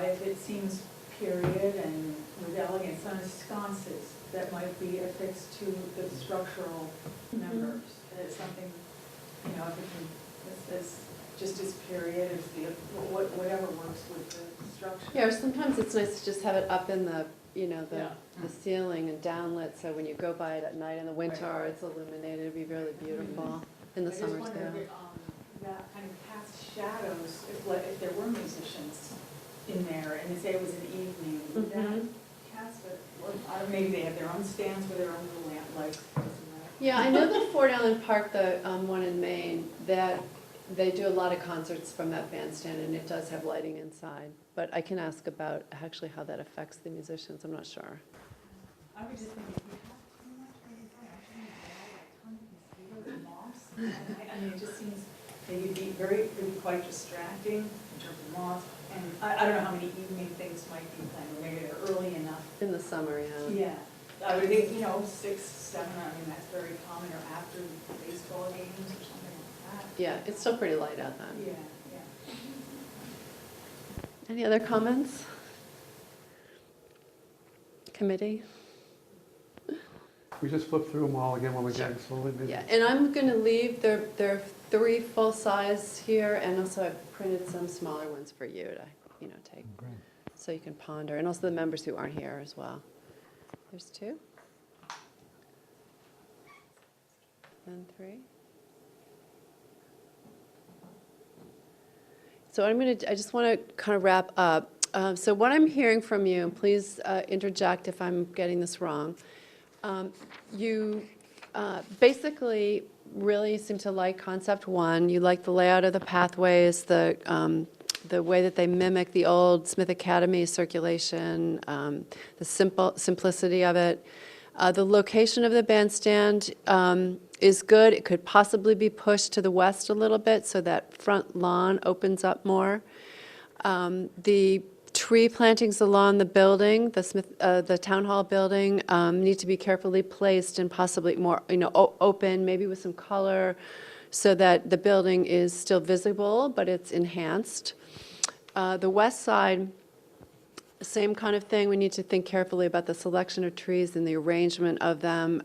if it seems period and with elegance on sconces, that might be affixed to the structural members. It's something, if it can, it's just as period as whatever works with the structure. Yeah, or sometimes it's nice to just have it up in the, Yeah. the ceiling and downlit, so when you go by it at night in the winter, it's illuminated, it'd be really beautiful in the summer I just too. wondered, that kind of cast shadows, if there were musicians in there, and say it was an evening, would that Mhm. cast it, or maybe they have their own stands with their own little lamp lights. Yeah, I know the Fort Allen Park, the one in Maine, that they do a lot of concerts from that bandstand, and it does have lighting inside. But I can ask about actually how that affects the musicians, I'm not sure. I was just thinking, if you have too much inside, I think you have like tons of mosquitoes and moths. I mean, it just seems, it'd be quite distracting in terms of moths. And I don't know how many evening things might be planned, or maybe they're early enough. In the summer, yeah. Yeah, I would think, 6, 7, I mean, that's very common, or after baseball games or something like that. Yeah, it's still pretty light out then. Yeah, yeah. Any other comments? Committee? We just flip through them all again when we get slowly busy. Yeah, and I'm going to leave, there are 3 full-size here, and also I've printed some smaller ones for you to, take, so you can ponder, and also the members who aren't here as well. There's 2. And 3. So I just want to kind of wrap up. So what I'm hearing from you, and please interject if I'm getting this wrong, you basically really seem to like concept one. You like the layout of the pathways, the way that they mimic the old Smith Academy circulation, the simplicity of it. The location of the bandstand is good. It could possibly be pushed to the west a little bit so that front lawn opens up more. The tree plantings along the building, the town hall building, need to be carefully placed and possibly more, open, maybe with some color, so that the building is still visible, but it's enhanced. The west side, same kind of thing. We need to think carefully about the selection of trees and the arrangement of them,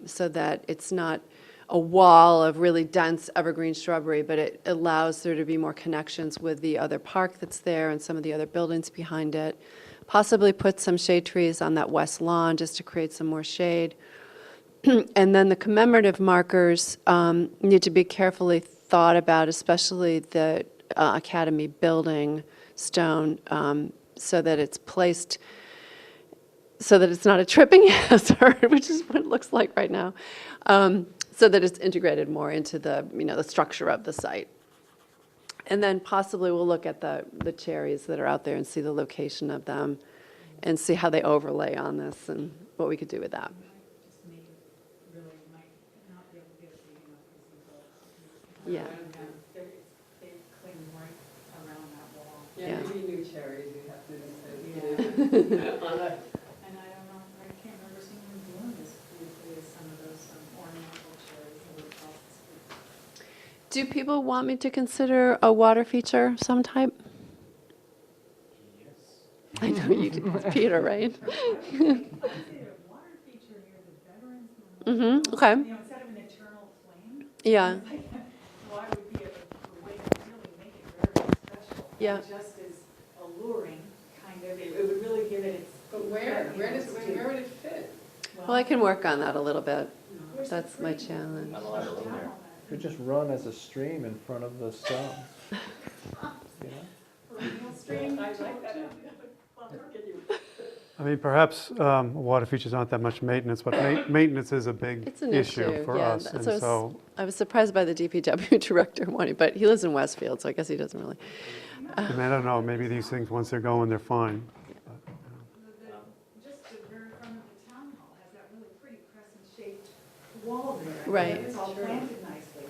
so that it's not a wall of really dense evergreen shrubbery, but it allows there to be more connections with the other park that's there and some of the other buildings behind it. Possibly put some shade trees on that west lawn just to create some more shade. And then the commemorative markers need to be carefully thought about, especially the Academy building stone, so that it's placed so that it's not a tripping hazard, which is what it looks like right now, so that it's integrated more into the, the structure of the site. And then possibly we'll look at the cherries that are out there and see the location of them and see how they overlay on this and what we could do with that. Just make it really, might not be able to get a big enough gazebo. Yeah. They cling right around that wall. Yeah. Maybe new cherries we have to Yeah. on a And I don't know, I can't remember seeing them doing this beautifully as some of those ornamental cherries that were across the street. Do people want me to consider a water feature of some type? I know you do, it's Peter, right? I would say a water feature near the Veterans Memorial. Okay. Instead of an eternal flame. Yeah. Water would be a way to really make it very special. Yeah. Just as alluring, kind of, it would really give it its. But where would it fit? Well, I can work on that a little bit. Where's the That's my tree? challenge. Not a lot of room there. Could just run as a stream in front of the stone. Perennial stream. I like that. I mean, perhaps water features aren't that much maintenance, but maintenance is a big It's an issue for yeah. us. And So so, I was surprised by the DPW director wanting, but he lives in Westfield, so I guess he doesn't really. I mean, I don't know, maybe these things, once they're going, they're fine. Just the very front of the town hall has that really pretty crescent-shaped wall there. Right. It's all planted nicely.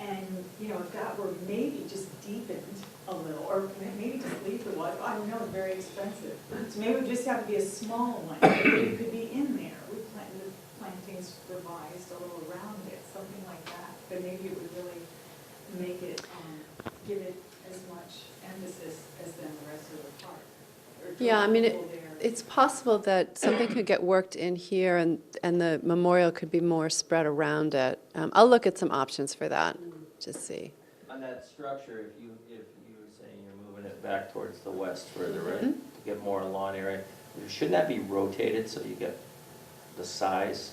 And, if that were maybe just deepened a little, or maybe just leave the water, I don't know, it's very expensive. So maybe it would just have to be a small one, it could be in there, with the plantings revised a little around it, something like that. But maybe it would really make it, give it as much emphasis as then the rest of the park. Or Yeah, I mean, draw people there. it's possible that something could get worked in here and the memorial could be more spread around it. I'll look at some options for that, to see. On that structure, if you were saying you're moving it back towards the west further in, to get more lawn area, shouldn't that be rotated so you get the size?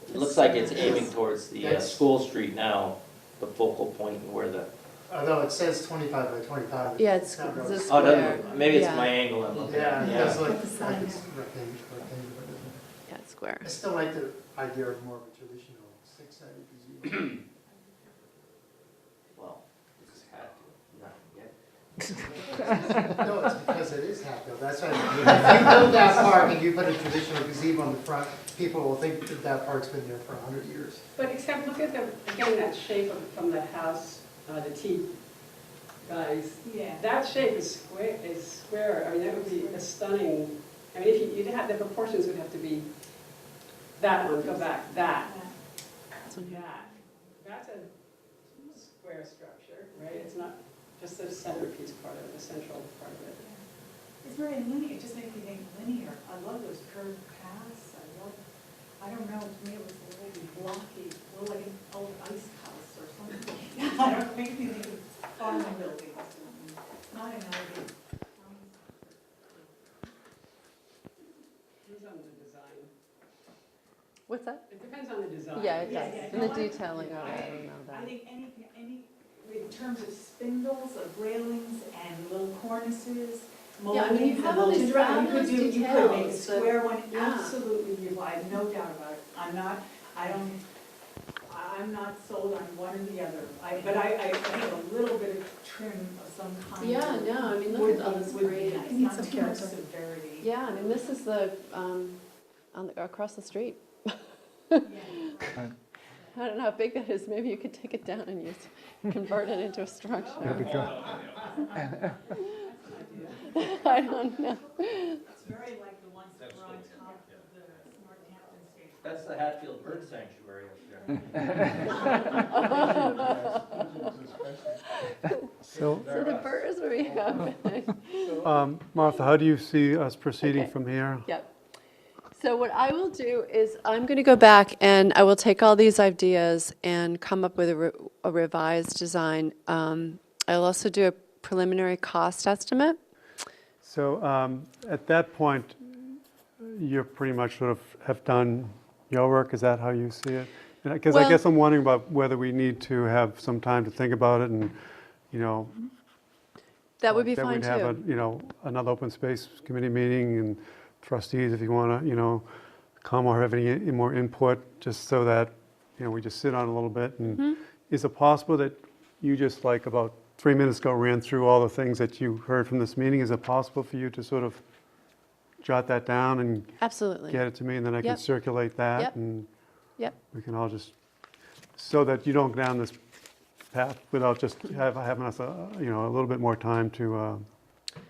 It looks like it's aiming towards the School Street now, the focal point where the, Although it says 25 by 25. Yeah, it's not really- this oh, square. maybe it's Yeah. my angle I'm looking Yeah, at, it yeah. does look like The it's sign. rectangular. Yeah, it's square. I still like the idea of more of a traditional six-sided gazebo. Well, this is Hatfield, not yet. No, it's because it is Hatfield, that's why, if you build that park and you put a traditional gazebo on the front, people will think that that park's been there for 100 years. But except look at again, that shape from the house, the T guys. Yeah. That shape is square. I mean, that would be a stunning, I mean, if you'd have, the proportions would have to be that one, go back, that. That's a square structure, right? It's not just the centerpiece part of it, the central part of it. It's very linear, it just makes me think linear. I love those curved paths, I don't know, to me it was a little blocky, a little like an old ice house or something. I don't know, it makes me think of farm buildings, not an elegant. Depends on the design. What's that? It depends on the design. Yeah, it Yeah, does. yeah, And the no, detailing of it, I don't know I that. think any, in terms of spindles, of railings and little cornices, Yeah, I mean, you moldings, have and all these moldings, right, fabulous you could make a details that- square one, yeah. absolutely, I have no doubt about it. I I'm not sold on one or the other. But I think a little bit of trim of some kind. Yeah, no, I mean, look would at all be- this would be great. nice. Need Not some too much character. severity. Yeah, I mean, this is the, across the street. Yeah. I don't know how big that is, maybe you could take it down and convert it into a structure. I don't know. It's very like the ones that were on top of the Northampton State. That's the Hatfield Bird Sanctuary up there. So, So the birds were Martha, how do you see us proceeding Okay. from here? Yep. So what I will do is I'm going to go back and I will take all these ideas and come up with a revised design. I'll also do a preliminary cost estimate. So at that point, you pretty much sort of have done your work. Is that how you see it? Because I Well- guess I'm wondering about whether we need to have some time to think about it and, you know. That would be that fine we'd have too. a, you know, another open space committee meeting and trustees, if you want to, you know, come or have any more input, just so that, you know, we just sit on it a little bit. And Mm-hmm. is it possible that you just like about 3 minutes ago ran through all the things that you heard from this meeting? Is it possible for you to sort of jot that down and Absolutely. get it to me, and then I can Yep. circulate that? Yep. And Yep. we can all just, so that you don't go down this path without just having us, you know, a little bit more time to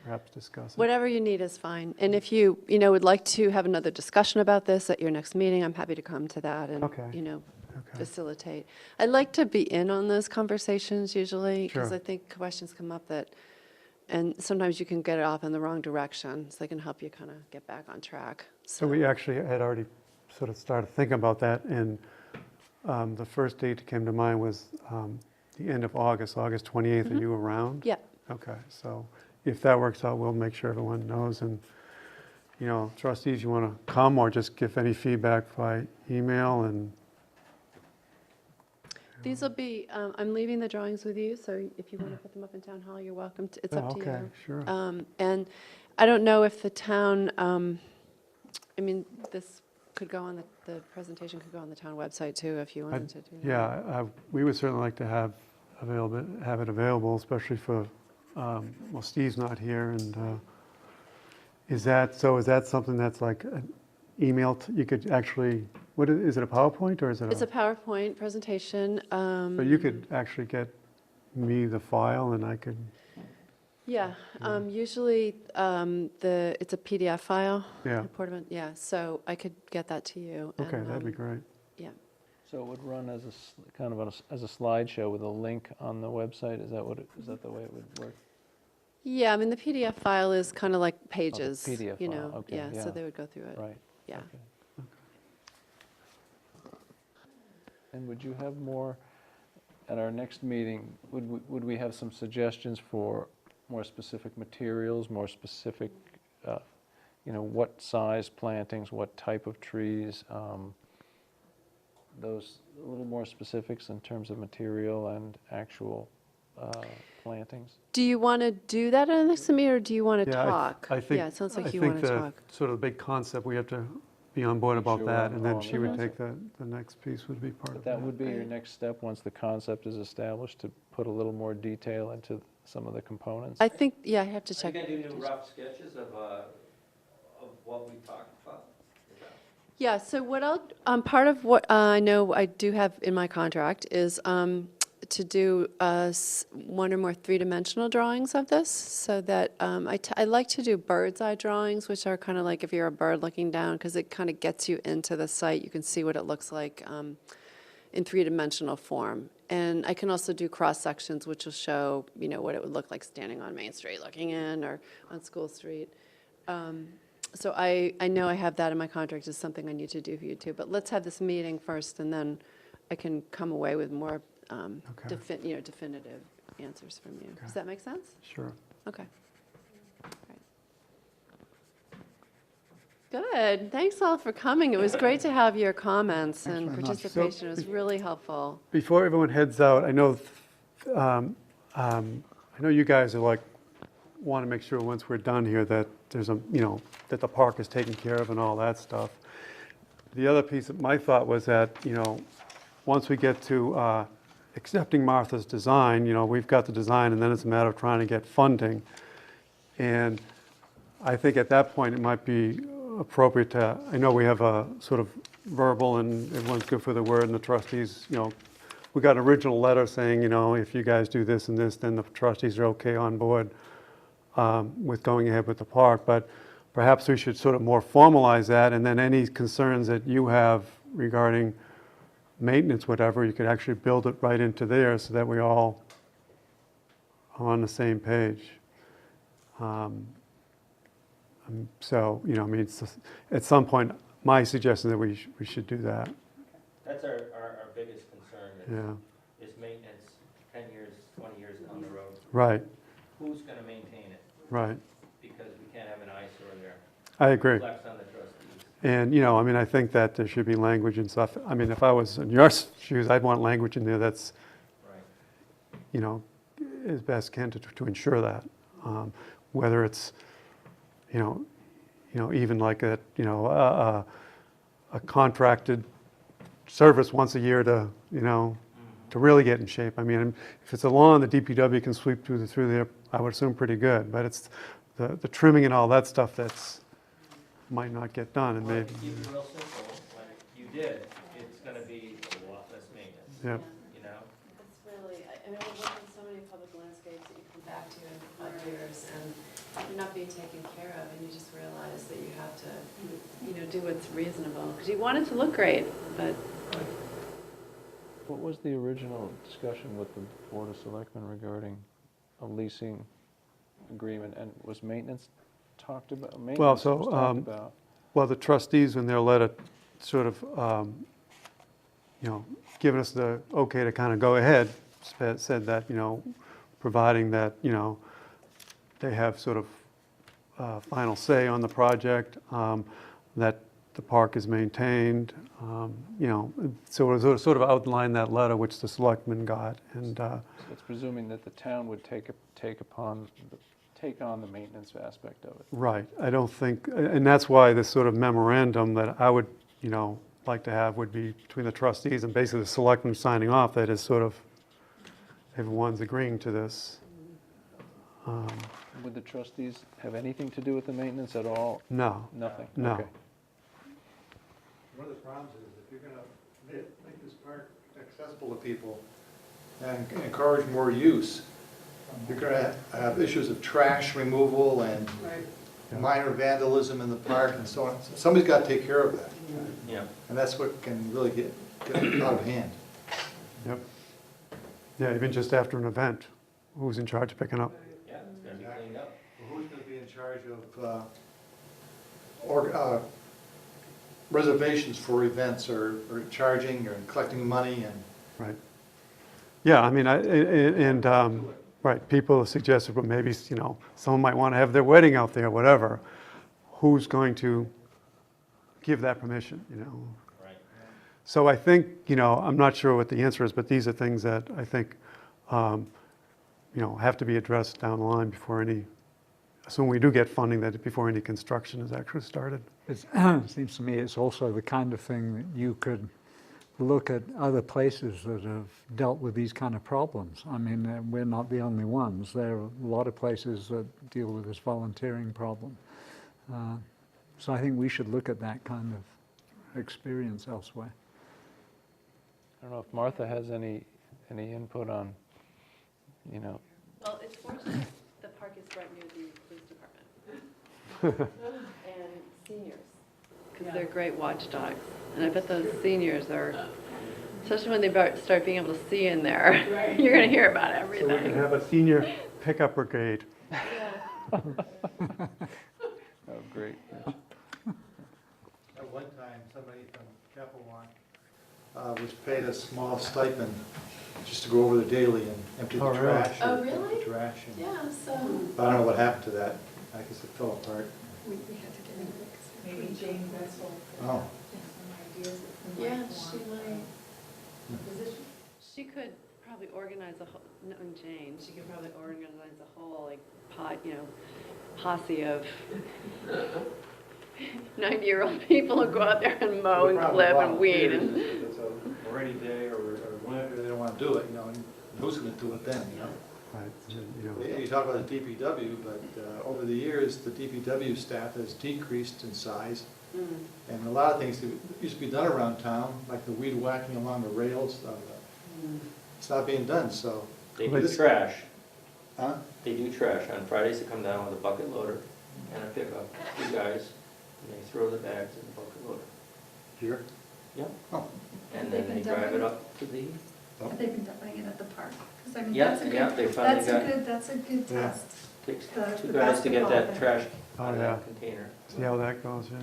perhaps discuss it. Whatever you need is fine. And if you would like to have another discussion about this at your next meeting, I'm happy to come to that and, Okay. Okay. facilitate. I like to be in on those conversations usually, because Sure. I think questions come up that, and sometimes you can get it off in the wrong direction, so they can help you kind of get back on track. So we actually had already sort of started thinking about that, and the first date that came to mind was the end of August, August 28th. Are you around? Yeah. Okay, so if that works out, we'll make sure everyone knows. And, you know, trustees, you want to come or just give any feedback by email? And These will be, I'm leaving the drawings with you, so if you want to put them up in Town Hall, you're welcome to, it's up to you. Okay, sure. And I don't know if the town, I mean, this could go on, the presentation could go on the town website too, if you wanted to do that. Yeah, we would certainly like to have it available, especially for, well, Steve's not here, and is that something that's like an email, you could actually, is it a PowerPoint or is it It's a PowerPoint presentation. So you could actually get me the file and I could, Yeah, usually it's a PDF file. Yeah. Yeah, so I could get that to you. okay, and, that'd be great. Yeah. So it would run as kind of as a slideshow with a link on the website? Is that the way it would work? Yeah, I mean, the PDF file is kind of like pages, PDF you file, know. okay, Yeah, yeah. so they would go through it. Right. Yeah. Okay. And would you have more, at our next meeting, would we have some suggestions for more specific materials, more specific, what size plantings, what type of trees? Those, a little more specifics in terms of material and actual plantings? Do you want to do that in the next meeting, or do you want to Yeah, talk? I think, Yeah, it sounds like I you think want to the talk. sort of big concept, we have to be on board about Sure, that, and then on she the would concept. take the next piece would be part But of that would be your Right. next step, once the concept is established, to put a little more detail into some of the components? I think, yeah, I have to Are you check. gonna do new rough sketches of what we talked about? Yeah, so what part of what I know I do have in my contract is to do one or more three-dimensional drawings of this, so that I like to do bird's eye drawings, which are kind of like if you're a bird looking down, because it kind of gets you into the site. You can see what it looks like in three-dimensional form. And I can also do cross-sections, which will show, what it would look like standing on Main Street looking in, or on School Street. So I know I have that in my contract as something I need to do for you too. But let's have this meeting first, and then I can come away with more definitive answers from you. Does that make sense? Sure. Okay. All right. Good. Thanks all for coming. It was great to have your comments and very much. participation. It was really helpful. Before everyone heads out, I know you guys are like, want to make sure once we're done here that there's that the park is taken care of and all that stuff. The other piece of my thought was that, once we get to accepting Martha's design, we've got the design, and then it's a matter of trying to get funding. And I think at that point, it might be appropriate to, I know we have a sort of verbal, and everyone's good for the word, and the trustees, we got an original letter saying, if you guys do this and this, then the trustees are okay on board with going ahead with the park. But perhaps we should sort of more formalize that, and then any concerns that you have regarding maintenance, whatever, you could actually build it right into there so that we all are on the same page. So, it's just, at some point, my suggestion that we should do that. That's our biggest concern Yeah, is maintenance 10 years, 20 years down the road. right, Who's going to maintain it? right. Because we can't have an eyesore there. I agree. Flex on the trustees. And, I think that there should be language and stuff. I mean, if I was in your shoes, I'd want language in there that's, Right. as best can to ensure that. Whether it's, even like a contracted service once a year to, to really get in shape. I mean, if it's a lawn the DPW can sweep through there, I would assume pretty good. But it's the trimming and all that stuff that's might not get done, and Well, maybe. to keep it real simple, when you did, it's going to be a lot less maintenance. Yeah. It's really, I mean, we're working so many public landscapes that you come back to in 5 years, and they're not being taken care of, and you just realize that you have to, do what's reasonable, because you want it to look great, but. What was the original discussion with the Board of Selectmen regarding a leasing agreement, and was maintenance talked about? Maintenance was talked about. Well, the trustees in their letter sort of, giving us the okay to kind of go ahead, said that, providing that, they have sort of final say on the project, that the park is maintained, so it was sort of outlined that letter which the selectmen got, and. So it's presuming that the town would take on the maintenance aspect of it. Right, I don't think, and that's why this sort of memorandum that I would, like to have would be between the trustees and basically the selectmen signing off, that is sort of, everyone's agreeing to this. Would the trustees have anything to do with the maintenance at all? No, Nothing? No. Okay. One of the problems is if you're gonna make this park accessible to people and encourage more use, you're gonna have issues of trash removal and minor vandalism in the park and so on. So somebody's gotta take care of that. Yeah. And that's what can really get out of hand. yep. Yeah, even just after an event, who's in charge of picking up? Yeah, it's going to be cleaned up. Well, who's gonna be in charge of reservations for events or charging or collecting money and? Right. Yeah, I mean, right, people have suggested, well, maybe, someone might want to have their wedding out there, whatever. Who's going to give that permission, Right. So I think, I'm not sure what the answer is, but these are things that I think, have to be addressed down the line before assuming we do get funding, that before any construction is actually started. It seems to me it's also the kind of thing that you could look at other places that have dealt with these kind of problems. I mean, we're not the only ones. There are a lot of places that deal with this volunteering problem. So I think we should look at that kind of experience elsewhere. I don't know if Martha has any input on, Well, it's fortunate the park is right near the police department. And seniors, because they're great watchdogs. And I bet those seniors are, especially when they start being able to see in there, you're going to hear about So we can everything. have a senior pickup brigade. Yeah. oh, great. At one time, somebody from Capewalk was paid a small stipend just to go over the daily and empty the Oh, really? trash. Oh, or really? empty trash. And Yeah, so, I don't know what happened to that. I guess it fell apart. We had to get rid of it. 'Cause Maybe Jane Wessel Oh. has some ideas that we yeah, might she want. might, she could probably organize a whole, knowing Jane, she could probably organize a whole, posse of 90-year-old people who go out there and mow and clip and weed and. It's a rainy day or whenever they don't wanna do it, you know, and who's gonna do it then, you know? Right, you know. You talk about the DPW, but over the years, the DPW staff has decreased in size. And a lot of things that used to be done around town, like the weed whacking along the rails, it's not being done, so. They do trash. Huh? They do trash. On Fridays, they come down with a bucket loader and a pickup, 2 guys, and they throw the bags in the bucket loader. Here? Yep. Oh. And then they drive it up to the, Have they been dumping it at the park? 'Cause I mean, Yeah, that's a yeah, good, they finally that's a good Yeah. test. takes The 2 guys to get basketball that thing. trash Oh, out of yeah. that container. See how that goes, yeah.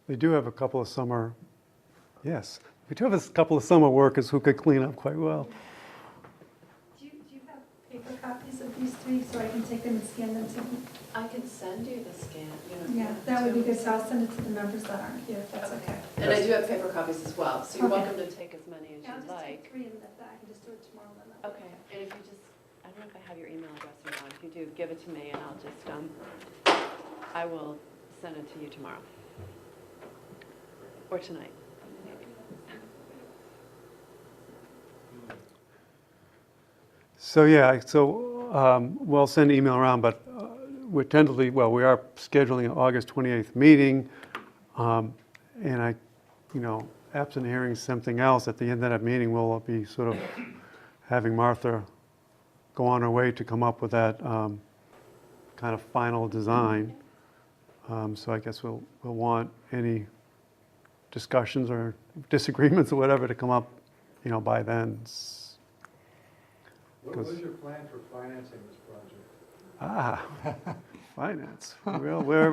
They do have a couple of summer, yes, we do have a couple of summer workers who could clean up quite well. Do you have paper copies of these three so I can take them and scan them to them? I can send you the scan, you know. Yeah, that would be good, so I'll send it to the members that aren't here, if that's okay. And I do have paper copies as well, so you're Okay. welcome to take as many as Yeah, I'll you'd just take like. 3 and I can just do it tomorrow then. that'll be Okay, and if you just, I don't know if I have your email address or not, if you do, give it to me and I'll just, I will send it to you tomorrow. Or tonight. So, yeah, so we'll send an email around, but we're tentatively, well, we are scheduling an August 28th meeting. And I, you know, absent hearing something else, at the end of that meeting, we'll be sort of having Martha go on her way to come up with that kind of final design. So I guess we'll want any discussions or disagreements or whatever to come up, you know, by then. What was your plan for financing this project? Finance. Well, we're,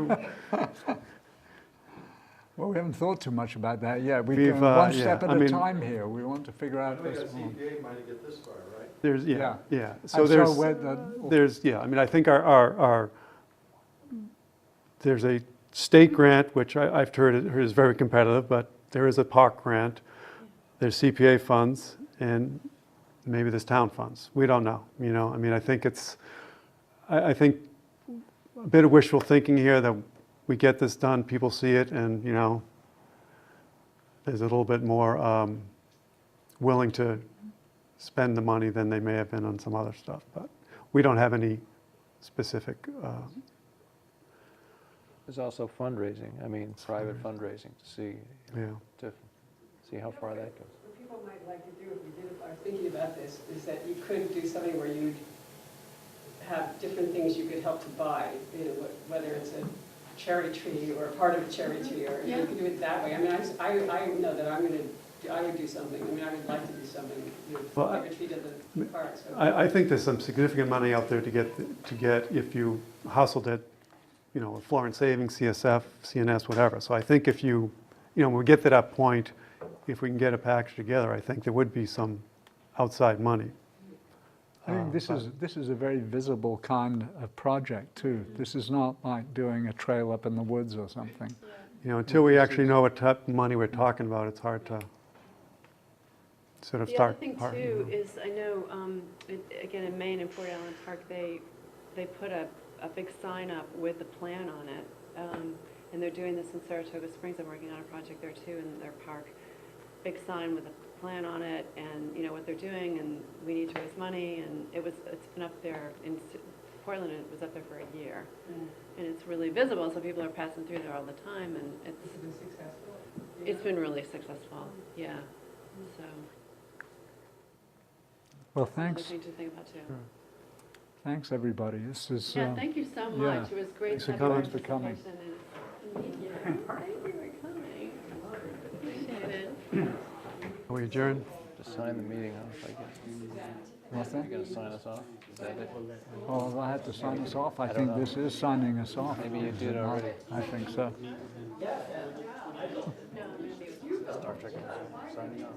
Well, we haven't thought too much about that yet. We've We've, gone one yeah, step at I a mean- time here. We want to figure I out know you this. got CPA money to get this far, right? there's, yeah, Yeah. yeah. So Yeah, I mean, I think our there's a state grant, which I've heard is very competitive, but there is a park grant. There's CPA funds, and maybe there's town funds. We don't know, you know? I mean, I think it's, I think a bit of wishful thinking here that we get this done, people see it, and, you know, there's a little bit more willing to spend the money than they may have been on some other stuff. But we don't have any specific, There's also fundraising, I mean, private fundraising to see, yeah. to see how far that goes. What people might like to do if we did, if I was thinking about this, is that you could do something where you'd have different things you could help to buy, you know, whether it's a cherry tree or a part of a cherry tree, or you could do it that way. I mean, I know that I would do something. I mean, I would like to do something, you know, Well, give a tree to the park. So. I think there's some significant money out there to get if you hustled it, you know, with Florence Savings, CSF, CNS, whatever. So I think if you know, when we get to that point, if we can get a package together, I think there would be some outside money. I think this is a very visible kind of project too. This is not like doing a trail up in the woods or something. You know, until we actually know what type of money we're talking about, it's hard to sort of The start. other thing too is, I know, again, in Maine, in Fort Allen Park, they put a big sign up with a plan on it. And they're doing this in Saratoga Springs. I'm working on a project there too, in their park. Big sign with a plan on it, and you know what they're doing, and we need to raise money. And it's been up there in Portland. It was up there for a year, and it's really visible. So people are passing through there all the time, and Has it been successful? it's been really successful. Yeah. So Well, another thanks. thing to think about too. Thanks, everybody. This is. Yeah, thank you so yeah. much. It was great Thanks to for have your coming. Thanks for coming. participation and meet you. Thank you for coming. Appreciate it. Are we adjourned? Just sign the meeting off, I guess. What's that? You're gonna sign us off? Is that it? Oh, I had to sign us off. I don't think know. this is signing us off. Maybe you did already. I think so. Star Trek signing off.